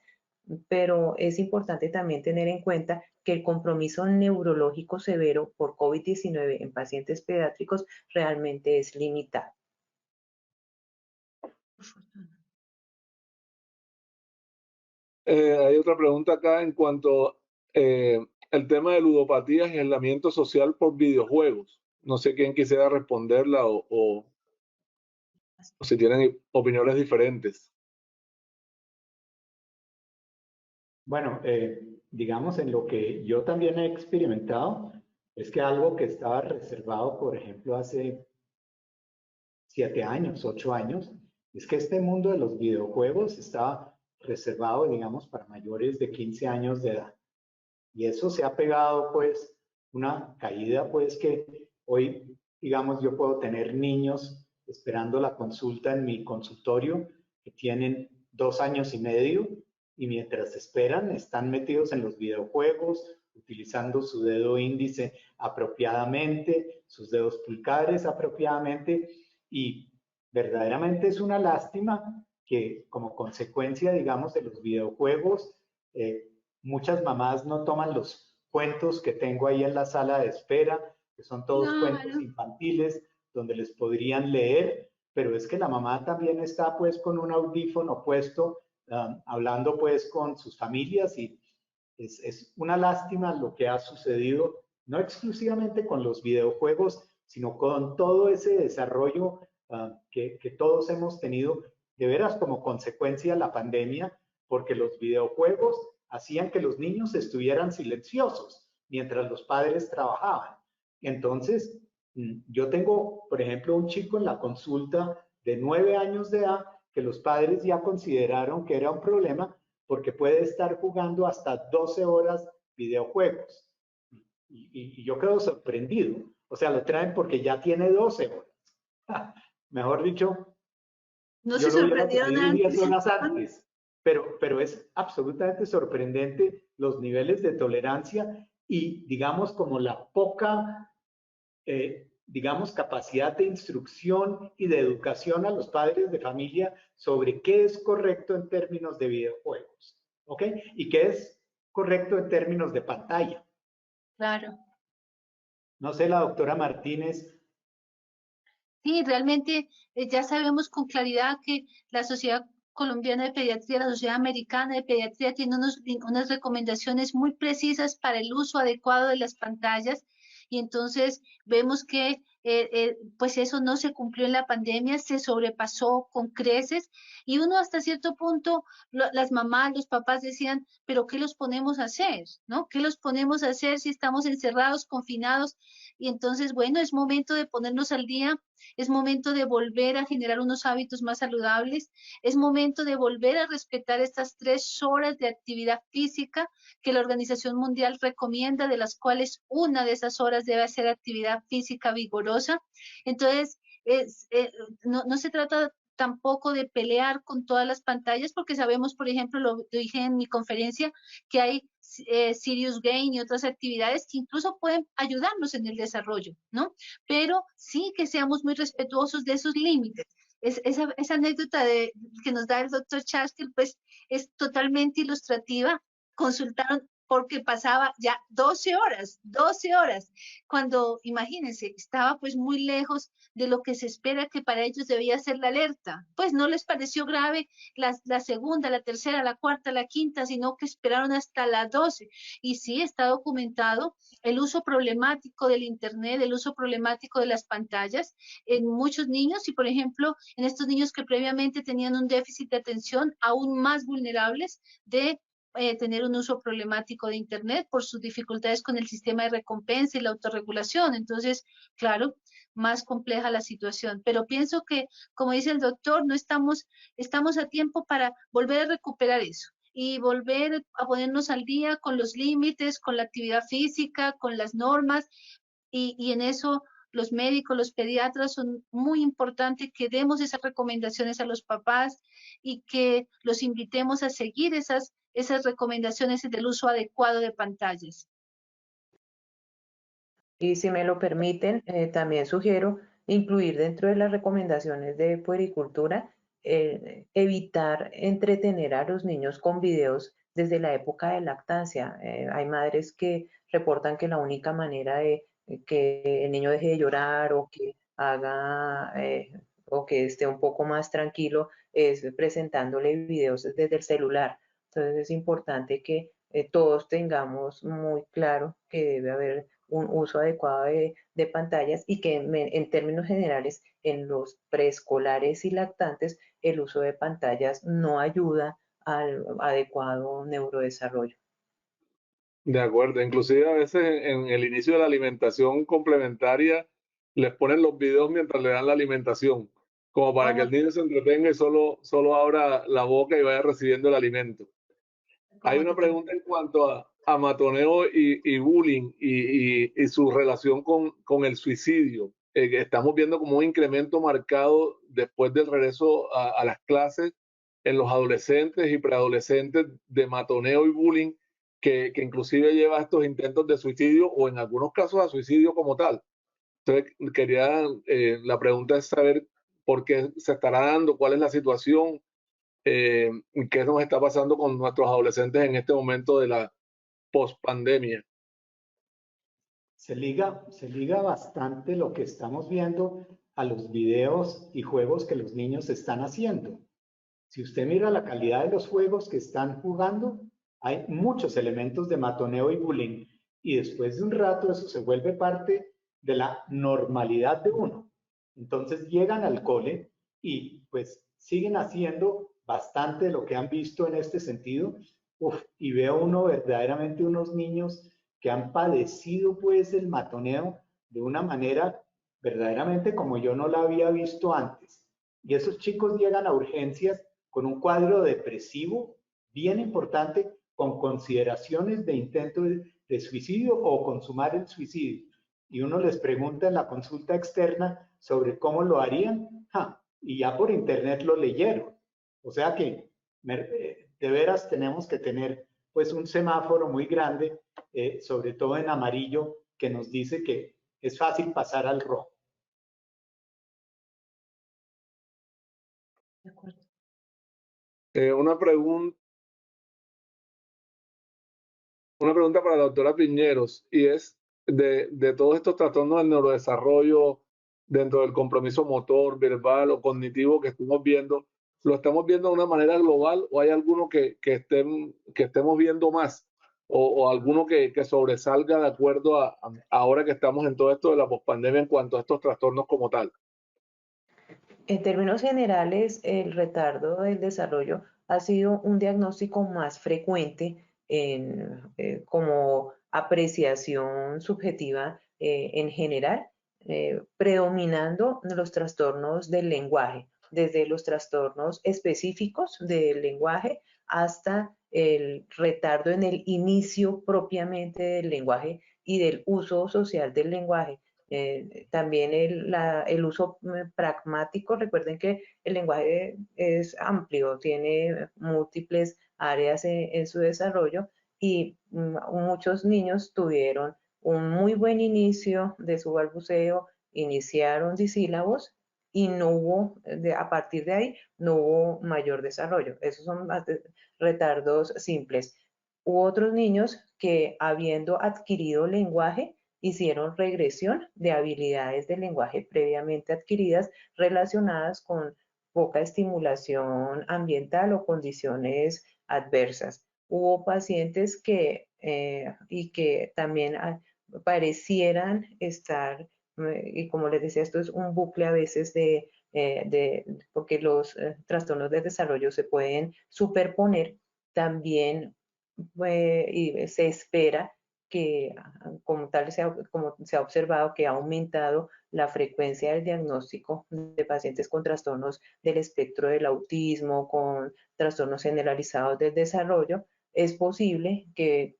pero es importante también tener en cuenta que el compromiso neurológico severo por COVID-19 en pacientes pediátricos realmente es limitado.
Hay otra pregunta acá en cuanto el tema de ludopatías y aislamiento social por videojuegos. No sé quién quisiera responderla o si tienen opiniones diferentes.
Bueno, digamos, en lo que yo también he experimentado, es que algo que estaba reservado, por ejemplo, hace 7 años, 8 años, es que este mundo de los videojuegos estaba reservado, digamos, para mayores de 15 años de edad. Y eso se ha pegado, pues, una caída, pues, que hoy, digamos, yo puedo tener niños esperando la consulta en mi consultorio que tienen 2 años y medio y mientras esperan están metidos en los videojuegos, utilizando su dedo índice apropiadamente, sus dedos pulgares apropiadamente y verdaderamente es una lástima que como consecuencia, digamos, de los videojuegos, muchas mamás no toman los cuentos que tengo ahí en la sala de espera, que son todos cuentos
Claro.
infantiles donde les podrían leer, pero es que la mamá también está pues con un audífono puesto, hablando pues con sus familias y es una lástima lo que ha sucedido, no exclusivamente con los videojuegos, sino con todo ese desarrollo que todos hemos tenido de veras como consecuencia de la pandemia, porque los videojuegos hacían que los niños estuvieran silenciosos mientras los padres trabajaban. Entonces, yo tengo, por ejemplo, un chico en la consulta de 9 años de edad que los padres ya consideraron que era un problema porque puede estar jugando hasta 12 horas videojuegos. Y yo quedo sorprendido. O sea, lo traen porque ya tiene 12 horas. Mejor dicho,
No
yo
se
lo hubiera
sorprendieron
traído 10
antes.
horas antes. Pero es absolutamente sorprendente los niveles de tolerancia y, digamos, como la poca, digamos, capacidad de instrucción y de educación a los padres de familia sobre qué es correcto en términos de videojuegos, ¿ok? Y qué es correcto en términos de pantalla.
Claro.
No sé, la doctora Martínez.
Sí, realmente ya sabemos con claridad que la Sociedad Colombiana de Pediatría, la Sociedad Americana de Pediatría tiene unas recomendaciones muy precisas para el uso adecuado de las pantallas y entonces vemos que pues eso no se cumplió en la pandemia, se sobrepasó con creces y uno hasta cierto punto, las mamás, los papás decían, pero ¿qué los ponemos a hacer? ¿No? ¿Qué los ponemos a hacer si estamos encerrados, confinados? Y entonces, bueno, es momento de ponernos al día, es momento de volver a generar unos hábitos más saludables, es momento de volver a respetar estas 3 horas de actividad física que la Organización Mundial recomienda, de las cuales una de esas horas debe ser actividad física vigorosa. Entonces, no se trata tampoco de pelear con todas las pantallas, porque sabemos, por ejemplo, lo dije en mi conferencia, que hay Serious Game y otras actividades que incluso pueden ayudarnos en el desarrollo, ¿no? Pero sí que seamos muy respetuosos de esos límites. Esa anécdota que nos da el doctor Chaskel, pues es totalmente ilustrativa. Consultaron porque pasaba ya 12 horas, cuando, imagínense, estaba pues muy lejos de lo que se espera que para ellos debía ser la alerta. Pues no les pareció grave la segunda, la tercera, la cuarta, la quinta, sino que esperaron hasta las 12. Y sí, está documentado el uso problemático del Internet, el uso problemático de las pantallas en muchos niños y, por ejemplo, en estos niños que previamente tenían un déficit de atención, aún más vulnerables de tener un uso problemático de Internet por sus dificultades con el sistema de recompensa y la autorregulación. Entonces, claro, más compleja la situación. Pero pienso que, como dice el doctor, no estamos a tiempo para volver a recuperar eso y volver a ponernos al día con los límites, con la actividad física, con las normas, y en eso los médicos, los pediatras son muy importantes que demos esas recomendaciones a los papás y que los invitemos a seguir esas recomendaciones del uso adecuado de pantallas.
Y si me lo permiten, también sugiero incluir dentro de las recomendaciones de puericultura evitar entretener a los niños con videos desde la época de lactancia. Hay madres que reportan que la única manera de que el niño deje de llorar o que haga o que esté un poco más tranquilo es presentándole videos desde el celular. Entonces es importante que todos tengamos muy claro que debe haber un uso adecuado de pantallas y que en términos generales en los preescolares y lactantes el uso de pantallas no ayuda al adecuado neurodesarrollo.
De acuerdo, inclusive a veces en el inicio de la alimentación complementaria les ponen los videos mientras le dan la alimentación, como para que el niño se entretenga y solo abra la boca y vaya recibiendo el alimento. Hay una pregunta en cuanto a matoneo y bullying y su relación con el suicidio. Estamos viendo como un incremento marcado después del regreso a las clases en los adolescentes y preadolescentes de matoneo y bullying que inclusive lleva a estos intentos de suicidio o en algunos casos a suicidio como tal. Entonces, la pregunta es saber por qué se estará dando, cuál es la situación, qué nos está pasando con nuestros adolescentes en este momento de la pospandemia.
Se liga bastante lo que estamos viendo a los videos y juegos que los niños están haciendo. Si usted mira la calidad de los juegos que están jugando, hay muchos elementos de matoneo y bullying. Y después de un rato eso se vuelve parte de la normalidad de uno. Entonces llegan al cole y pues siguen haciendo bastante de lo que han visto en este sentido. Y veo uno verdaderamente unos niños que han padecido pues el matoneo de una manera verdaderamente como yo no la había visto antes. Y esos chicos llegan a urgencias con un cuadro depresivo bien importante, con consideraciones de intento de suicidio o consumar el suicidio. Y uno les pregunta en la consulta externa sobre cómo lo harían, y ya por internet lo leyeron. O sea que de veras tenemos que tener pues un semáforo muy grande, sobre todo en amarillo, que nos dice que es fácil pasar al rojo.
De acuerdo.
Una pregunta para la doctora Piñeros, y es de todos estos trastornos del neurodesarrollo dentro del compromiso motor, verbal o cognitivo que estamos viendo, ¿lo estamos viendo de una manera global o hay alguno que estemos viendo más o alguno que sobresalga de acuerdo a ahora que estamos en todo esto de la pospandemia en cuanto a estos trastornos como tal?
En términos generales, el retardo del desarrollo ha sido un diagnóstico más frecuente como apreciación subjetiva en general, predominando los trastornos del lenguaje, desde los trastornos específicos del lenguaje hasta el retardo en el inicio propiamente del lenguaje y del uso social del lenguaje. También el uso pragmático, recuerden que el lenguaje es amplio, tiene múltiples áreas en su desarrollo y muchos niños tuvieron un muy buen inicio de su balbuceo, iniciaron disílabos y no hubo, a partir de ahí, no hubo mayor desarrollo. Esos son retardos simples. u otros niños que, habiendo adquirido lenguaje, hicieron regresión de habilidades de lenguaje previamente adquiridas relacionadas con poca estimulación ambiental o condiciones adversas. Hubo pacientes que, y que también parecieran estar, y como les decía, esto es un bucle a veces porque los trastornos de desarrollo se pueden superponer, también y se espera que, como tal, como se ha observado, que ha aumentado la frecuencia del diagnóstico de pacientes con trastornos del espectro del autismo, con trastornos generalizados del desarrollo. Es posible que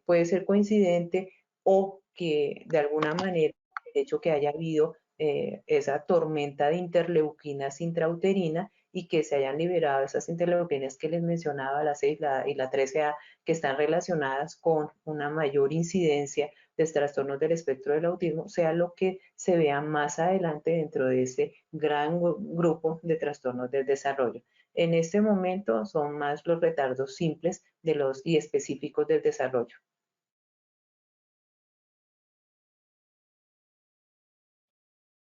puede ser coincidente o que de alguna manera el hecho que haya habido esa tormenta de interleuquinas intrauterina y que se hayan liberado esas interleuquinas que les mencionaba, la 6 y la 13A, que están relacionadas con una mayor incidencia de trastornos del espectro del autismo, sea lo que se vea más adelante dentro de ese gran grupo de trastornos del desarrollo. En este momento son más los retardos simples y específicos del desarrollo.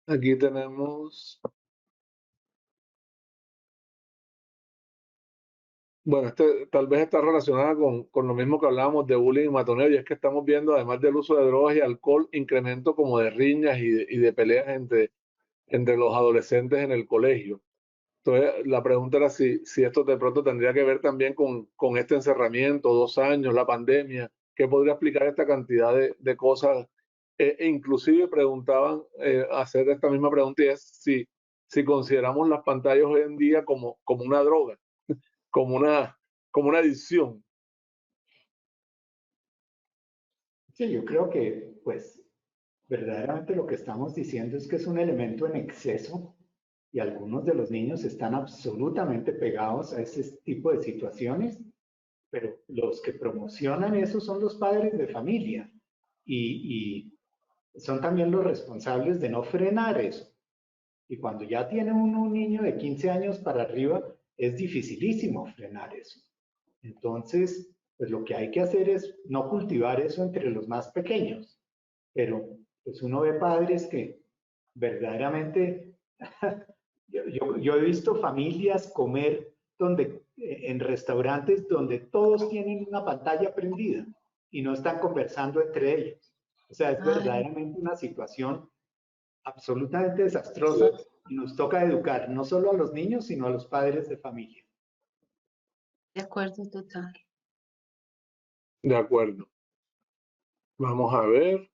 Aquí tenemos, bueno, tal vez está relacionada con lo mismo que hablábamos de bullying y matoneo, y es que estamos viendo, además del uso de drogas y alcohol, incremento como de riñas y de peleas entre los adolescentes en el colegio. Entonces, la pregunta era si esto de pronto tendría que ver también con este encerramiento, 2 años, la pandemia, ¿qué podría explicar esta cantidad de cosas? Inclusive preguntaban, hacer esta misma pregunta, y es si consideramos las pantallas hoy en día como una droga, como una adicción.
Sí, yo creo que, pues, verdaderamente lo que estamos diciendo es que es un elemento en exceso y algunos de los niños están absolutamente pegados a ese tipo de situaciones, pero los que promocionan eso son los padres de familia y son también los responsables de no frenar eso. Y cuando ya tiene uno un niño de 15 años para arriba, es dificilísimo frenar eso. Entonces, pues lo que hay que hacer es no cultivar eso entre los más pequeños, pero pues uno ve padres que verdaderamente, yo he visto familias comer en restaurantes donde todos tienen una pantalla prendida y no están conversando entre ellos. O sea, es verdaderamente una situación absolutamente desastrosa y nos toca educar no solo a los niños, sino a los padres de familia.
De acuerdo, total.
De acuerdo. Vamos a ver.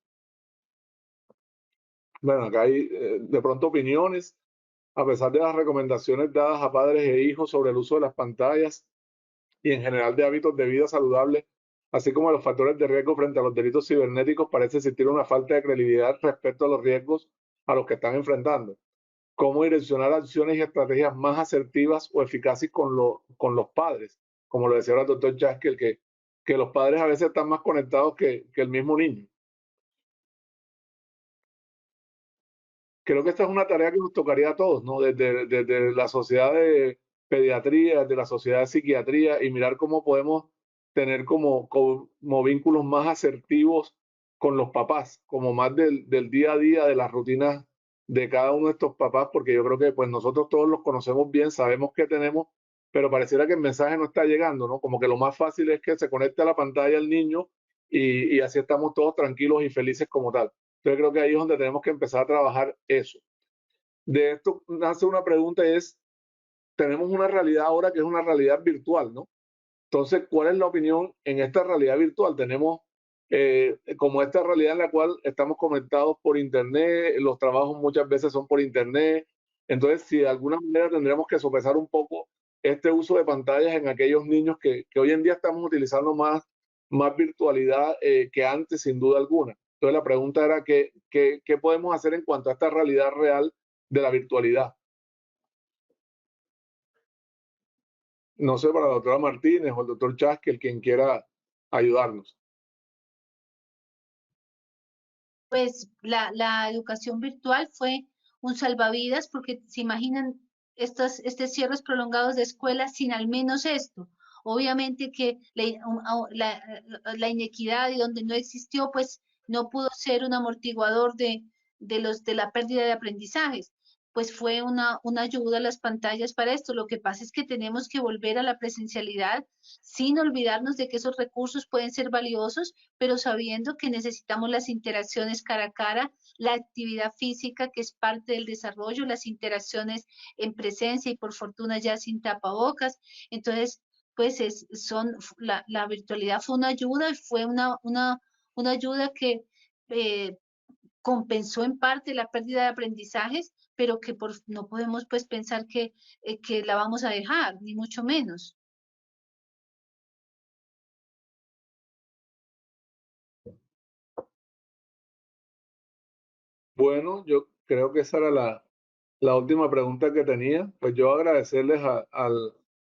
Bueno, acá hay de pronto opiniones. A pesar de las recomendaciones dadas a padres e hijos sobre el uso de las pantallas y en general de hábitos de vida saludables, así como los factores de riesgo frente a los delitos cibernéticos, parece existir una falta de credibilidad respecto a los riesgos a los que están enfrentando. Cómo direccionar acciones y estrategias más asertivas o eficaces con los padres, como lo decía el doctor Jaskel, que los padres a veces están más conectados que el mismo niño. Creo que esta es una tarea que nos tocaría a todos, ¿no? Desde la sociedad de pediatría, desde la sociedad de psiquiatría, y mirar cómo podemos tener como vínculos más asertivos con los papás, como más del día a día, de las rutinas de cada uno de estos papás, porque yo creo que pues nosotros todos los conocemos bien, sabemos qué tenemos, pero pareciera que el mensaje no está llegando, ¿no? Como que lo más fácil es que se conecte a la pantalla el niño y así estamos todos tranquilos y felices como tal. Entonces creo que ahí es donde tenemos que empezar a trabajar eso. De esto nace una pregunta, tenemos una realidad ahora que es una realidad virtual, ¿no? Entonces, ¿cuál es la opinión en esta realidad virtual? Tenemos como esta realidad en la cual estamos conectados por Internet, los trabajos muchas veces son por Internet. Entonces, si de alguna manera tendremos que sopesar un poco este uso de pantallas en aquellos niños que hoy en día estamos utilizando más virtualidad que antes, sin duda alguna. Entonces, la pregunta era, ¿qué podemos hacer en cuanto a esta realidad real de la virtualidad? No sé, para la doctora Martínez o el doctor Chaskel, quien quiera ayudarnos.
Pues la educación virtual fue un salvavidas porque se imaginan estos cierres prolongados de escuelas sin al menos esto, Obviamente que la inequidad y donde no existió, pues no pudo ser un amortiguador de la pérdida de aprendizajes. Pues fue una ayuda a las pantallas para esto. Lo que pasa es que tenemos que volver a la presencialidad sin olvidarnos de que esos recursos pueden ser valiosos, pero sabiendo que necesitamos las interacciones cara a cara, la actividad física que es parte del desarrollo, las interacciones en presencia y por fortuna ya sin tapabocas. Entonces, pues la virtualidad fue una ayuda y fue una ayuda que compensó en parte la pérdida de aprendizajes, pero que no podemos pues pensar que la vamos a dejar, ni mucho menos.
Bueno, yo creo que esa era la última pregunta que tenía. Pues yo agradecerles a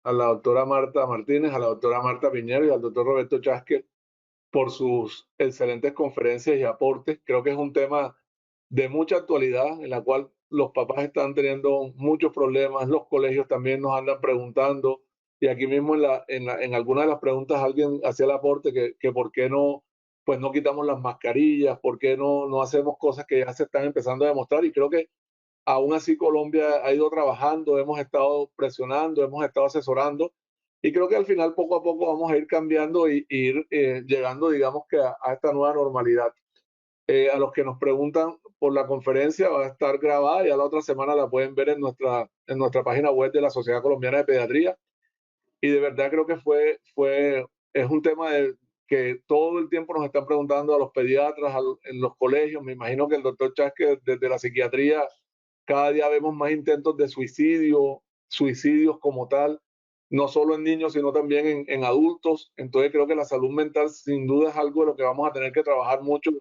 la doctora Marta Martínez, a la doctora Marta Piñero y al doctor Roberto Chasque por sus excelentes conferencias y aportes. Creo que es un tema de mucha actualidad en la cual los papás están teniendo muchos problemas, los colegios también nos andan preguntando y aquí mismo en algunas de las preguntas alguien hacía el aporte que por qué no, pues no quitamos las mascarillas, por qué no hacemos cosas que ya se están empezando a demostrar y creo que aún así Colombia ha ido trabajando, hemos estado presionando, hemos estado asesorando y creo que al final poco a poco vamos a ir cambiando y ir llegando, digamos que a esta nueva normalidad. A los que nos preguntan por la conferencia va a estar grabada, ya la otra semana la pueden ver en nuestra página web de la Sociedad Colombiana de Pediatría y de verdad creo que es un tema que todo el tiempo nos están preguntando a los pediatras, en los colegios, me imagino que el doctor Chasque desde la psiquiatría cada día vemos más intentos de suicidios como tal, no solo en niños, sino también en adultos. Entonces creo que la salud mental sin duda es algo de lo que vamos a tener que trabajar mucho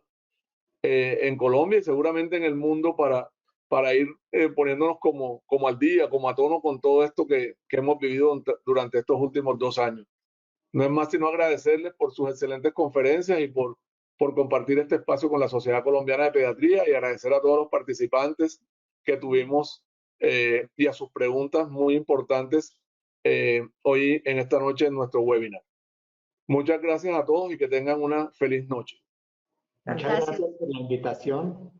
en Colombia y seguramente en el mundo para ir poniéndonos como al día, como a tono con todo esto que hemos vivido durante estos últimos 2 años. No es más sino agradecerles por sus excelentes conferencias y por compartir este espacio con la Sociedad Colombiana de Pediatría y agradecer a todos los participantes que tuvimos y a sus preguntas muy importantes hoy en esta noche en nuestro webinar. Muchas gracias a todos y que tengan una feliz noche.
Muchas gracias por la invitación.